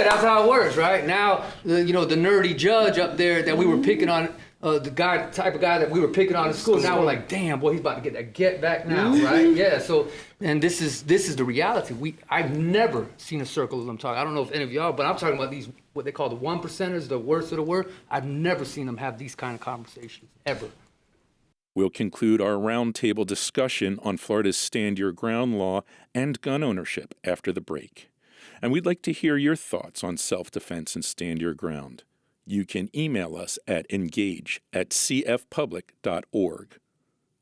that's how it works, right? Now, the nerdy judge up there that we were picking on, the type of guy that we were picking on in school. Now we're like, damn, boy, he's about to get that get back now, right? Yeah. So, and this is the reality. I've never seen a circle of them talk. I don't know if any of y'all, but I'm talking about these, what they call the 1%ers, the worst of the worst. I've never seen them have these kind of conversations ever. We'll conclude our roundtable discussion on Florida's Stand Your Ground law and gun ownership after the break. And we'd like to hear your thoughts on self-defense and Stand Your Ground. You can email us at engage@cfpublic.org.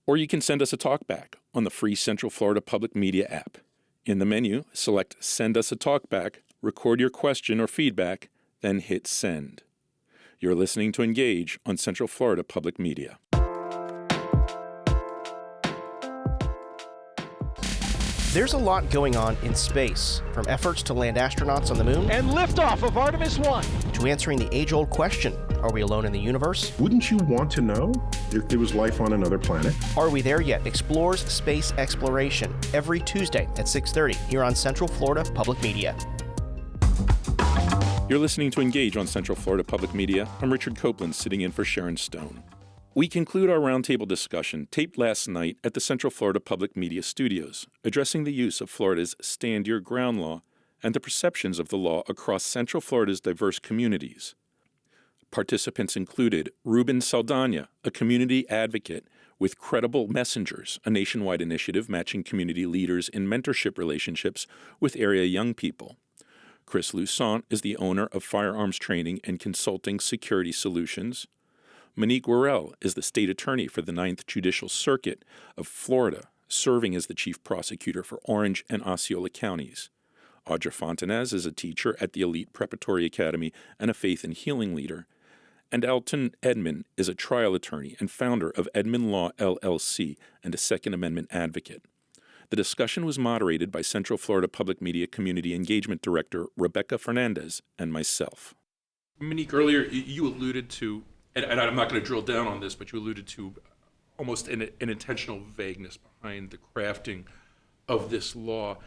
Or you can send us a talkback on the free Central Florida Public Media app. In the menu, select Send Us a Talkback, record your question or feedback, then hit Send. You're listening to Engage on Central Florida Public Media. There's a lot going on in space, from efforts to land astronauts on the moon and liftoff of Artemis 1 to answering the age-old question, are we alone in the universe? Wouldn't you want to know if there was life on another planet? Are We There Yet? Explores space exploration every Tuesday at 6:30 here on Central Florida Public Media. You're listening to Engage on Central Florida Public Media. I'm Richard Copeland, sitting in for Sharon Stone. We conclude our roundtable discussion, taped last night at the Central Florida Public Media Studios, addressing the use of Florida's Stand Your Ground law and the perceptions of the law across Central Florida's diverse communities. Participants included Ruben Saldana, a community advocate with Credible Messengers, a nationwide initiative matching community leaders in mentorship relationships with area young people. Chris Lusant is the owner of Firearms Training and Consulting Security Solutions. Monique Worrell is the state attorney for the 9th Judicial Circuit of Florida, serving as the chief prosecutor for Orange and Osceola counties. Audra Fontanez is a teacher at the Elite Preparatory Academy and a faith and healing leader. And Alton Edmond is a trial attorney and founder of Edmond Law, LLC, and a Second Amendment advocate. The discussion was moderated by Central Florida Public Media Community Engagement Director Rebecca Fernandez and myself. Monique, earlier you alluded to, and I'm not going to drill down on this, but you alluded to almost an intentional vagueness behind the crafting of this law.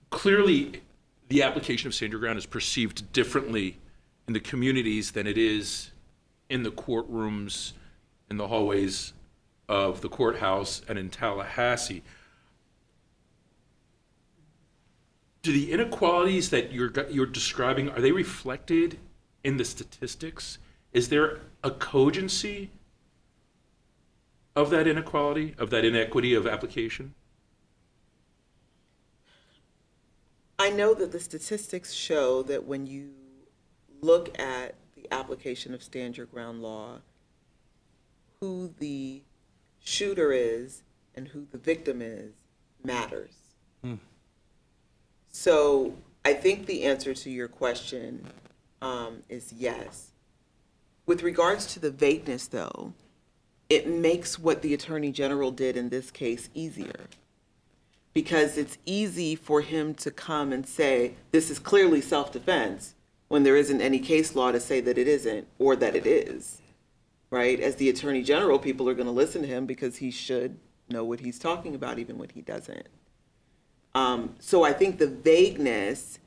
Clearly, the application of Stand Your Ground is perceived differently in the communities than it is in the courtrooms, in the hallways of the courthouse, and in Tallahassee. Do the inequalities that you're describing, are they reflected in the statistics? Is there a cogency of that inequality, of that inequity of application? I know that the statistics show that when you look at the application of Stand Your Ground law, who the shooter is and who the victim is matters. So I think the answer to your question is yes. With regards to the vagueness, though, it makes what the Attorney General did in this case easier, because it's easy for him to come and say, this is clearly self-defense, when there isn't any case law to say that it isn't or that it is, right? As the Attorney General, people are going to listen to him because he should know what he's talking about, even when he doesn't. So I think the vagueness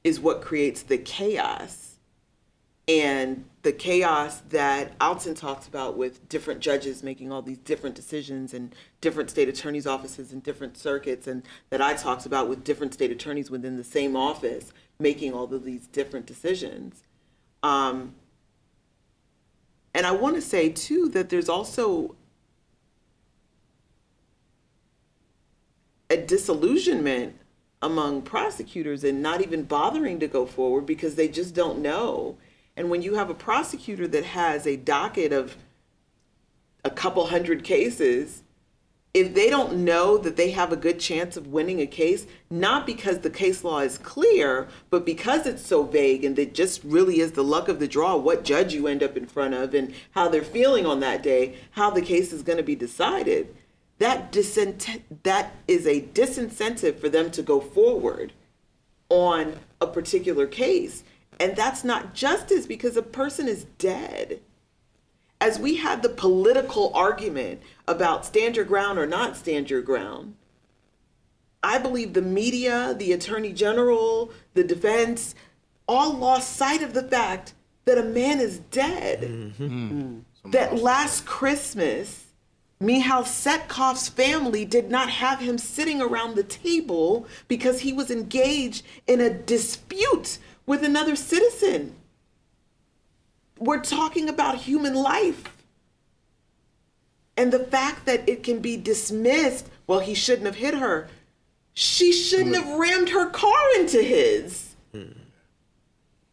is what creates the chaos, and the chaos that Alton talks about with different judges making all these different decisions and different state attorneys' offices and different circuits, and that I talked about with different state attorneys within the same office making all of these different decisions. And I want to say, too, that there's also a disillusionment among prosecutors and not even bothering to go forward because they just don't know. And when you have a prosecutor that has a docket of a couple hundred cases, if they don't know that they have a good chance of winning a case, not because the case law is clear, but because it's so vague and it just really is the luck of the draw, what judge you end up in front of and how they're feeling on that day, how the case is going to be decided, that is a disincentive for them to go forward on a particular case. And that's not justice because a person is dead. As we had the political argument about stand your ground or not stand your ground, I believe the media, the Attorney General, the defense, all lost sight of the fact that a man is dead. That last Christmas, Michal Setkoff's family did not have him sitting around the table because he was engaged in a dispute with another citizen. We're talking about human life. And the fact that it can be dismissed, well, he shouldn't have hit her. She shouldn't have rammed her car into his.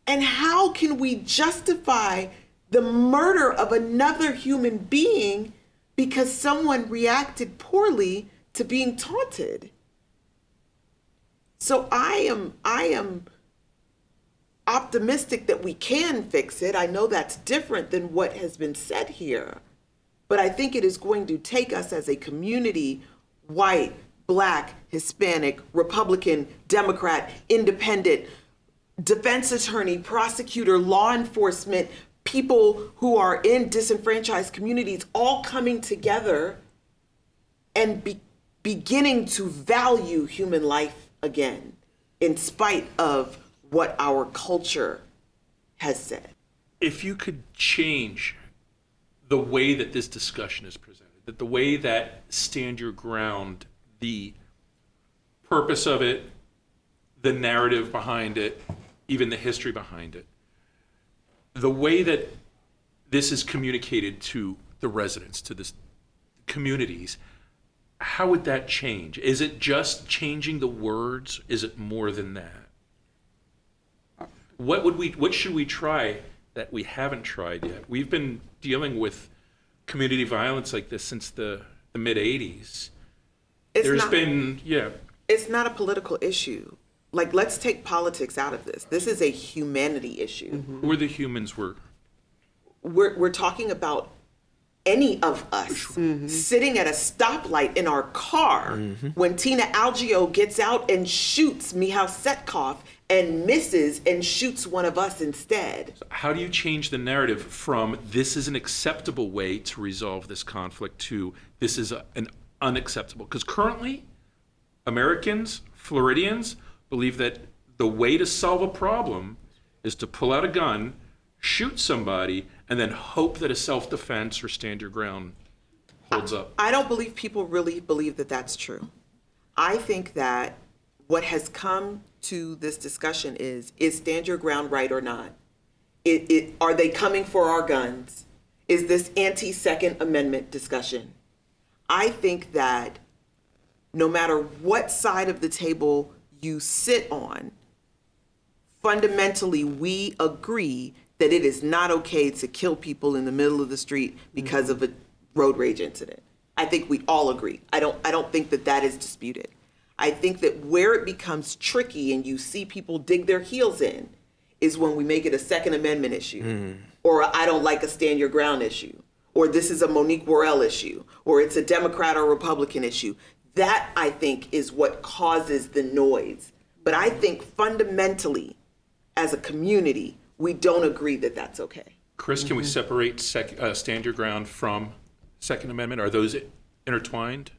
And how can we justify the murder of another human being because someone reacted poorly to being taunted. So I am optimistic that we can fix it. I know that's different than what has been said here, but I think it is going to take us as a community, white, Black, Hispanic, Republican, Democrat, independent, defense attorney, prosecutor, law enforcement, people who are in disenfranchised communities, all coming together and beginning to value human life again, in spite of what our culture has said. If you could change the way that this discussion is presented, that the way that Stand Your Ground, the purpose of it, the narrative behind it, even the history behind it, the way that this is communicated to the residents, to the communities, how would that change? Is it just changing the words? Is it more than that? What should we try that we haven't tried yet? We've been dealing with community violence like this since the mid 80s. It's not a political issue. Like, let's take politics out of this. This is a humanity issue. Mm-hmm. Who are the humans we're talking about any of us sitting at a stoplight in our car when Tina Algeo gets out and shoots Mihal Setkov and misses and shoots one of us instead. So how do you change the narrative from this is an acceptable way to resolve this conflict to this is an unacceptable? Because currently, Americans, Floridians, believe that the way to solve a problem is to pull out a gun, shoot somebody, and then hope that a self-defense or stand your ground holds up. I don't believe people really believe that that's true. I think that what has come to this discussion is stand your ground right or not? Are they coming for our guns? Is this anti-Second Amendment discussion? I think that no matter what side of the table you sit on, fundamentally we agree that it is not okay to kill people in the middle of the street because of a road rage incident. I think we all agree. I don't think that that is disputed. I think that where it becomes tricky and you see people dig their heels in is when we make it a Second Amendment issue, or a I don't like a stand your ground issue, or this is a Monique Worrell issue, or it's a Democrat or Republican issue. That, I think, is what causes the noise. But I think fundamentally, as a community, we don't agree that that's okay. Chris, can we separate stand your ground from Second Amendment? Are those intertwined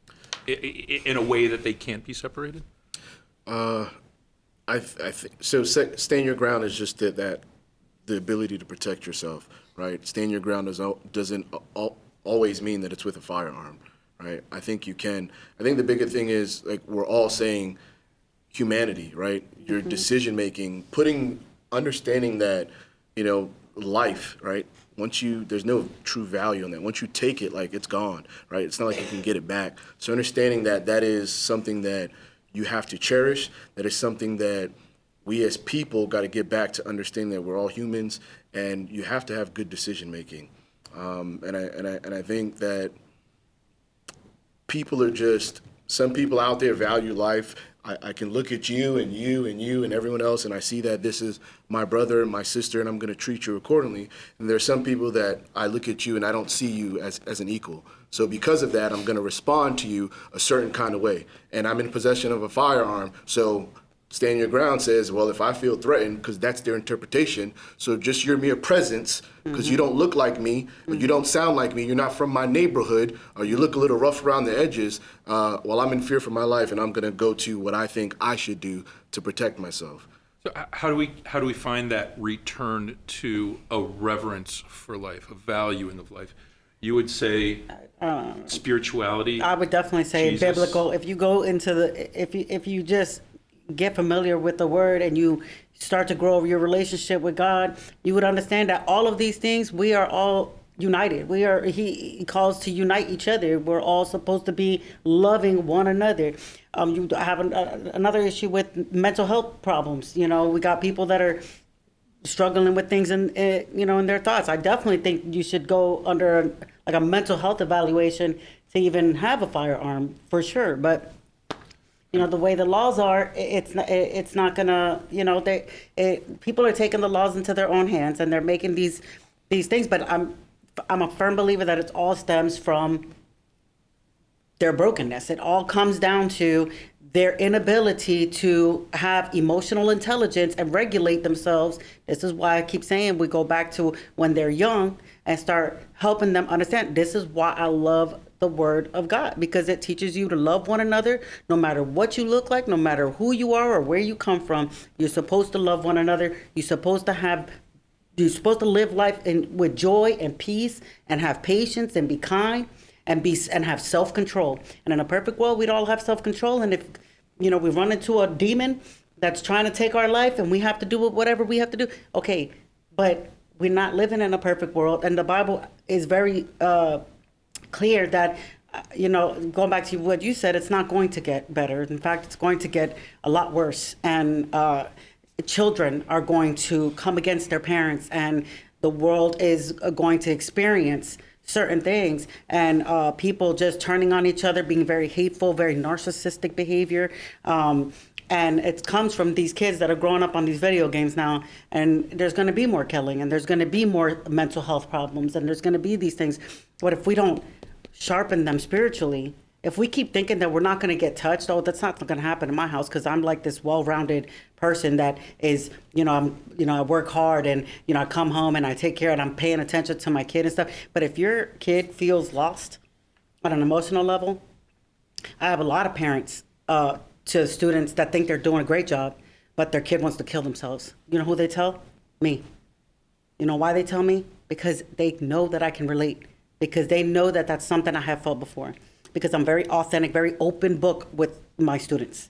in a way that they can't be separated? I think so. Stand your ground is just that the ability to protect yourself, right? Stand your ground doesn't always mean that it's with a firearm, right? I think you can. I think the bigger thing is, like, we're all saying humanity, right? Your decision making, understanding that, life, right? There's no true value in that. Once you take it, like, it's gone, right? It's not like you can get it back. So understanding that is something that you have to cherish, that is something that we as people got to get back to understanding that we're all humans, and you have to have good decision making. And I think that some people out there value life. I can look at you and you and you and everyone else, and I see that this is my brother and my sister, and I'm going to treat you accordingly. And there are some people that I look at you and I don't see you as an equal. So because of that, I'm going to respond to you a certain kind of way. And I'm in possession of a firearm, so stand your ground says, well, if I feel threatened, because that's their interpretation, so just your mere presence, because you don't look like me, or you don't sound like me, you're not from my neighborhood, or you look a little rough around the edges, well, I'm in fear for my life, and I'm going to go to what I think I should do to protect myself. So how do we find that return to a reverence for life, a valuing of life? You would say spirituality. I would definitely say Jesus. biblical. If you go into if you just get familiar with the word and you start to grow your relationship with God, you would understand that all of these things, we are all united. He calls to unite each other. We're all supposed to be loving one another. You have another issue with mental health problems. We got people that are struggling with things in their thoughts. I definitely think you should go under like a mental health evaluation to even have a firearm, for sure. But the way the laws are, it's not gonna, people are taking the laws into their own hands, and they're making these things. But I'm a firm believer that it all stems from their brokenness. It all comes down to their inability to have emotional intelligence and regulate themselves. This is why I keep saying we go back to when they're young and start helping them understand. This is why I love the Word of God, because it teaches you to love one another no matter what you look like, no matter who you are or where you come from. You're supposed to love one another. You're supposed to live life with joy and peace, and have patience, and be kind, and have self-control. And in a perfect world, we'd all have self-control. And if we run into a demon that's trying to take our life, and we have to do whatever we have to do, okay, but we're not living in a perfect world. And the Bible is very clear that going back to what you said, it's not going to get better. In fact, it's going to get a lot worse. And children are going to come against their parents, and the world is going to experience certain things, and people just turning on each other, being very hateful, very narcissistic behavior. And it comes from these kids that are growing up on these video games now, and there's going to be more killing, and there's going to be more mental health problems, and there's going to be these things. But if we don't sharpen them spiritually, if we keep thinking that we're not going to get touched, that's not going to happen in my house, because I'm like this well-rounded person that is, I work hard, and, I come home and I take care, and I'm paying attention to my kid and stuff. But if your kid feels lost on an emotional level, I have a lot of parents to students that think they're doing a great job, but their kid wants to kill themselves. You know who they tell? Me. You know why they tell me? Because they know that I can relate, because they know that that's something I have felt before. Because I'm very authentic, very open book with my students.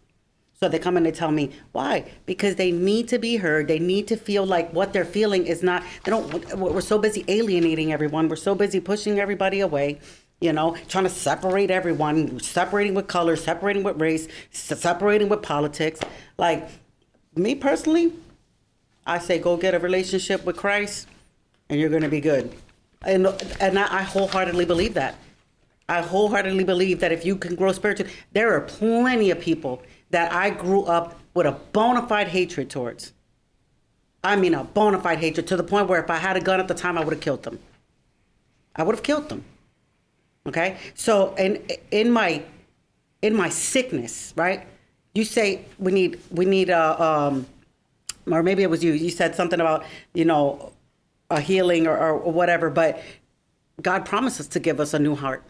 So they come and they tell me, why? Because they need to be heard. They need to feel like what they're feeling is not, we're so busy alienating everyone. We're so busy pushing everybody away, trying to separate everyone, separating with color, separating with race, separating with politics. Like, me personally, I say go get a relationship with Christ and you're going to be good. And I wholeheartedly believe that. I wholeheartedly believe that if you can grow spiritually, there are plenty of people that I grew up with a bona fide hatred towards. I mean, a bona fide hatred, to the point where if I had a gun at the time, I would have killed them. I would have killed them. Okay? So in my sickness, right? You say we need or maybe it was you said something about, a healing or whatever, but God promises to give us a new heart.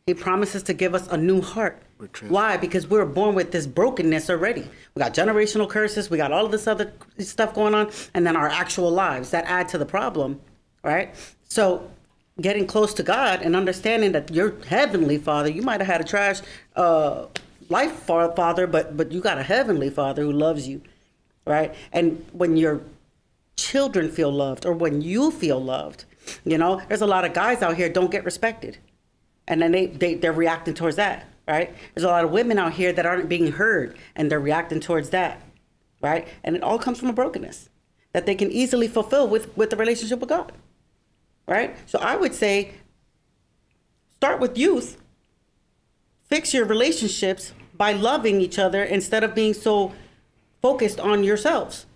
He promises to give us a new heart. Why? Because we were born with this brokenness already. We got generational curses. We got all of this other stuff going on. And then our actual lives that add to the problem, right? So getting close to God and understanding that your heavenly Father, you might have had a trash life father, but you got a heavenly Father who loves you, right? And when your children feel loved, or when you feel loved, there's a lot of guys out here don't get respected. And then they're reacting towards that, right? There's a lot of women out here that aren't being heard, and they're reacting towards that, right? And it all comes from a brokenness that they can easily fulfill with the relationship with God, right? So I would say start with youth. Fix your relationships by loving each other instead of being so focused on yourselves.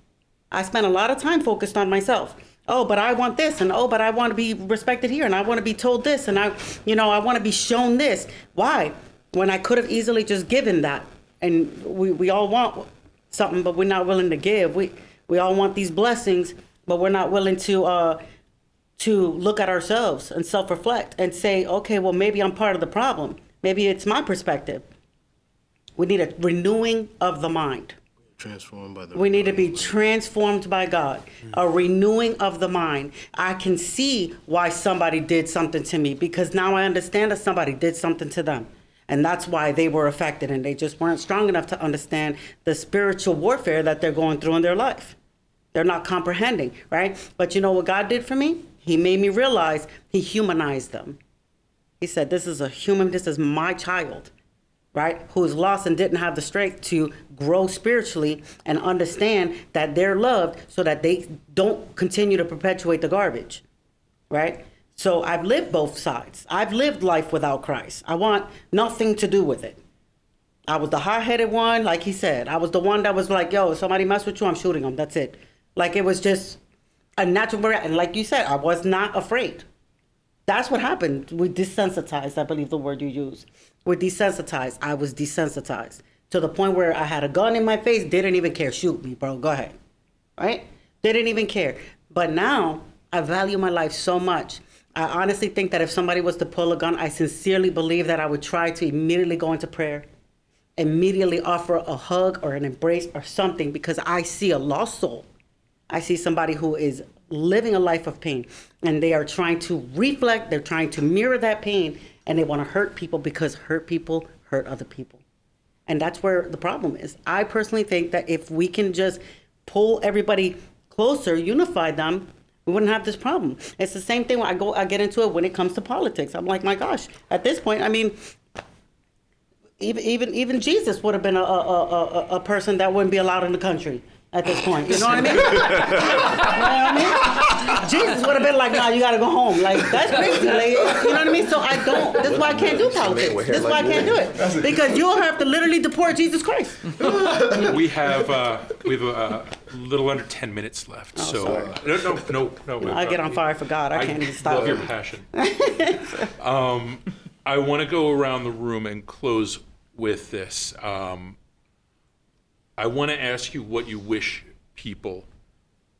I spent a lot of time focused on myself. Oh, but I want this, and oh, but I want to be respected here, and I want to be told this, and I want to be shown this. Why? When I could have easily just given that. And we all want something, but we're not willing to give. We all want these blessings, but we're not willing to look at ourselves and self-reflect and say, okay, well, maybe I'm part of the problem. Maybe it's my perspective. We need a renewing of the mind. We need to be transformed by God. A renewing of the mind. I can see why somebody did something to me, because now I understand that somebody did something to them. And that's why they were affected, and they just weren't strong enough to understand the spiritual warfare that they're going through in their life. They're not comprehending, right? But you know what God did for me? He made me realize He humanized them. He said, this is my child, right? Who is lost and didn't have the strength to grow spiritually and understand that they're loved, so that they don't continue to perpetuate the garbage, right? So I've lived both sides. I've lived life without Christ. I want nothing to do with it. I was the hard-headed one, like he said. I was the one that was like, yo, if somebody mess with you, I'm shooting them. That's it. Like, it was just a natural reaction. And like you said, I was not afraid. That's what happened. We desensitized, I believe the word you use. We're desensitized. I was desensitized to the point where I had a gun in my face, didn't even care. Shoot me, bro. Go ahead. Right? Didn't even care. But now I value my life so much. I honestly think that if somebody was to pull a gun, I sincerely believe that I would try to immediately go into prayer, immediately offer a hug or an embrace or something, because I see a lost soul. I see somebody who is living a life of pain, and they are trying to reflect, they're trying to mirror that pain, and they want to hurt people because hurt people hurt other people. And that's where the problem is. I personally think that if we can just pull everybody closer, unify them, we wouldn't have this problem. It's the same thing when I get into it when it comes to politics. I'm like, my gosh, at this point, I mean, even Jesus would have been a person that wouldn't be allowed in the country at this point. You know what I mean? You know what I mean? Jesus would have been like, nah, you got to go home. Like, that's crazy. Like, you know what I mean? So I don't. That's why I can't do politics. That's why I can't do it. Because you'll have to literally deport Jesus Christ. We have a little under 10 minutes left. Oh, so sorry. No. I get on fire for God. I can't even stop. I love your passion. I want to go around the room and close with this. I want to ask you what you wish people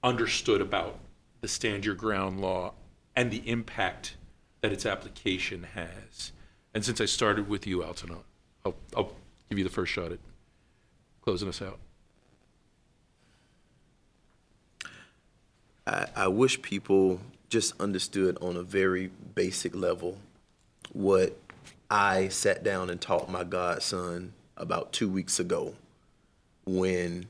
understood about the Stand Your Ground law and the impact that its application has. And since I started with you, Alton, I'll give you the first shot at closing us out. I wish people just understood on a very basic level what I sat down and taught my godson about 2 weeks ago when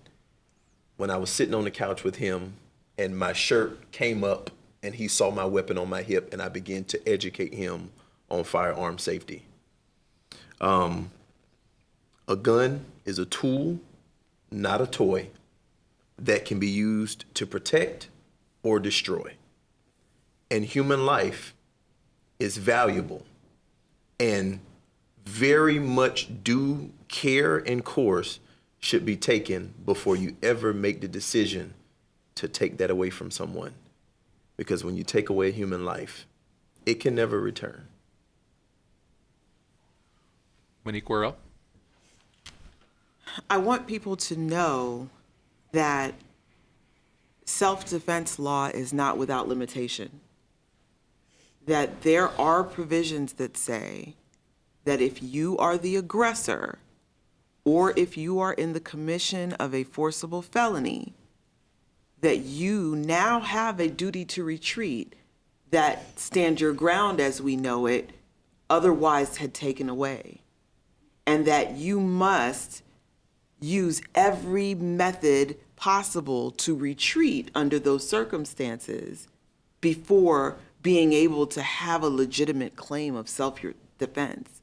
I was sitting on the couch with him and my shirt came up and he saw my weapon on my hip, and I began to educate him on firearm safety. A gun is a tool, not a toy, that can be used to protect or destroy. And human life is valuable, and very much due care and course should be taken before you ever make the decision to take that away from someone. Because when you take away human life, it can never return. Monique Worrell? I want people to know that self-defense law is not without limitation. That there are provisions that say that if you are the aggressor, or if you are in the commission of a forcible felony, that you now have a duty to retreat that Stand Your Ground as we know it otherwise had taken away. And that you must use every method possible to retreat under those circumstances before being able to have a legitimate claim of self-defense.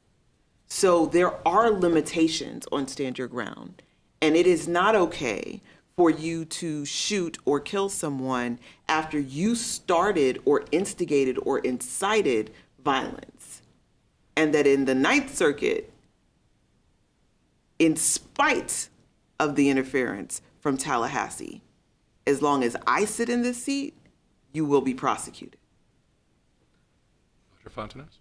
So there are limitations on Stand Your Ground, and it is not okay for you to shoot or kill someone after you started or instigated or incited violence. And that in the Ninth Circuit, in spite of the interference from Tallahassee, as long as I sit in this seat, you will be prosecuted. Dr. Fontanez?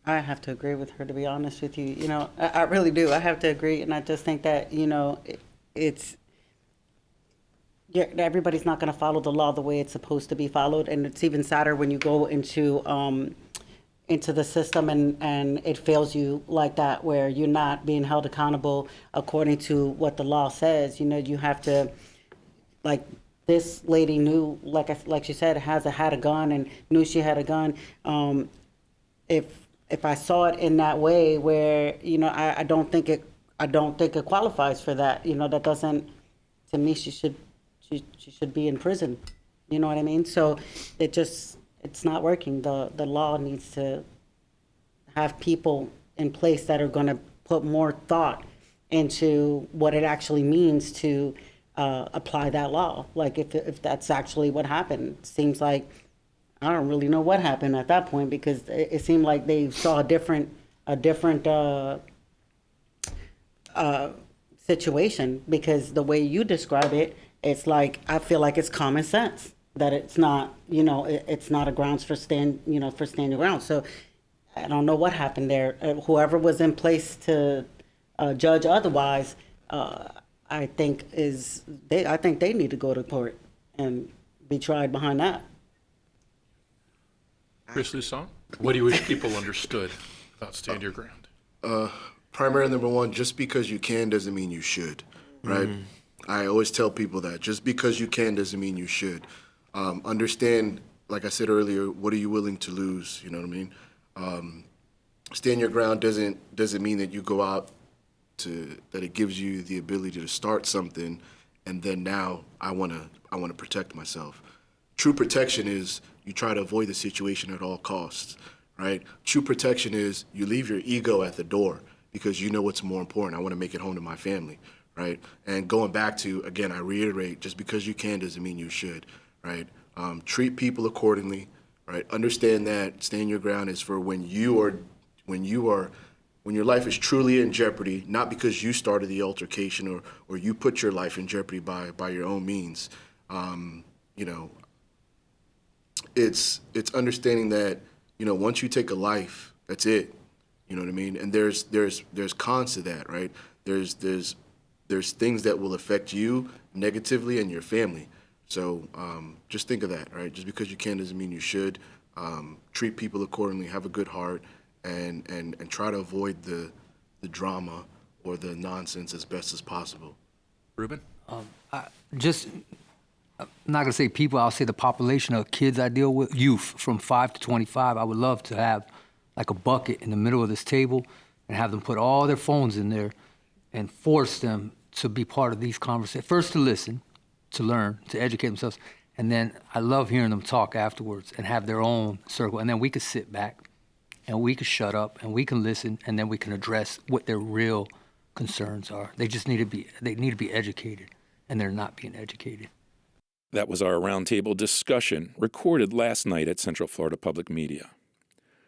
I have to agree with her, to be honest with you. You know, I really do. I have to agree. And I just think that, you know, everybody's not going to follow the law the way it's supposed to be followed. And it's even sadder when you go into the system and it fails you like that, where you're not being held accountable according to what the law says. You know, you have to, like, this lady knew, like she said, had a gun and knew she had a gun. If I saw it in that way, where, you know, I don't think it qualifies for that. You know, that doesn't, to me, she should be in prison. You know what I mean? So it's not working. The law needs to have people in place that are going to put more thought into what it actually means to apply that law. Like if that's actually what happened. It seems like I don't really know what happened at that point because it seemed like they saw a different situation, because the way you describe it, it's like, I feel like it's common sense that it's not, it's not a grounds for stand your ground. So I don't know what happened there. Whoever was in place to judge otherwise, I think they need to go to court and be tried behind that. Chris Lusson, what do you wish people understood about Stand Your Ground? Primarily, number one, just because you can doesn't mean you should, right? I always tell people that just because you can doesn't mean you should. Understand, like I said earlier, what are you willing to lose? You know what I mean? Stand your ground doesn't mean that you go out that it gives you the ability to start something, and then now I want to protect myself. True protection is you try to avoid the situation at all costs, right? True protection is you leave your ego at the door because you know what's more important. I want to make it home to my family, right? And going back to, again, I reiterate, just because you can doesn't mean you should, right? Treat people accordingly, right? Understand that stand your ground is for when your life is truly in jeopardy, not because you started the altercation or you put your life in jeopardy by your own means. It's understanding that, once you take a life, that's it. You know what I mean? And there's cons to that, right? There's things that will affect you negatively and your family. So just think of that, right? Just because you can doesn't mean you should. Treat people accordingly, have a good heart, and try to avoid the drama or the nonsense as best as possible. Ruben? I'm not going to say people, I'll say the population of kids I deal with, youth from 5 to 25. I would love to have like a bucket in the middle of this table and have them put all their phones in there and force them to be part of these conversations. First to listen, to learn, to educate themselves, and then I love hearing them talk afterwards and have their own circle. And then we could sit back and we could shut up and we can listen, and then we can address what their real concerns are. They just need to be educated, and they're not being educated. That was our roundtable discussion recorded last night at Central Florida Public Media.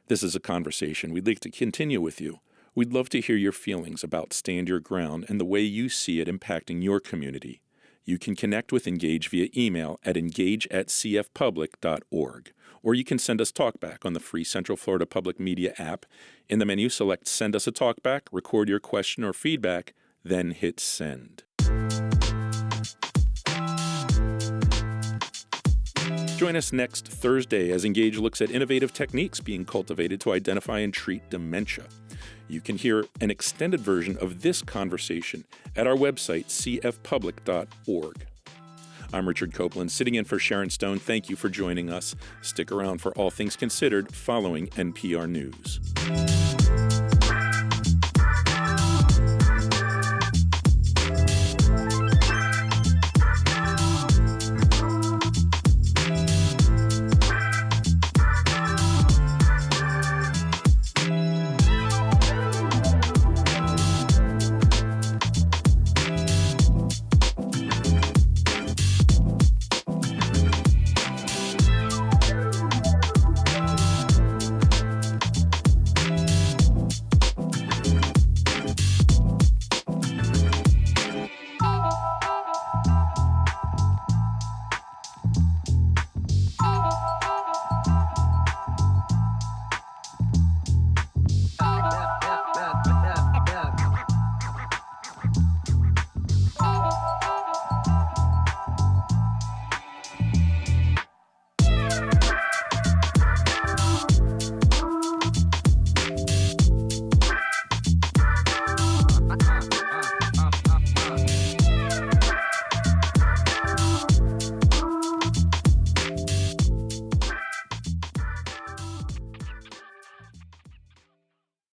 This is a conversation we'd like to continue with you. We'd love to hear your feelings about Stand Your Ground and the way you see it impacting your community. You can connect with Engage via email at engage@cfpublic.org, or you can send us talkback on the free Central Florida Public Media app. In the menu, select Send Us a Talkback, record your question or feedback, then hit send. Join us next Thursday as Engage looks at innovative techniques being cultivated to identify and treat dementia. You can hear an extended version of this conversation at our website, cfpublic.org. I'm Richard Copeland, sitting in for Sharon Stone. Thank you for joining us. Stick around for All Things Considered following NPR News.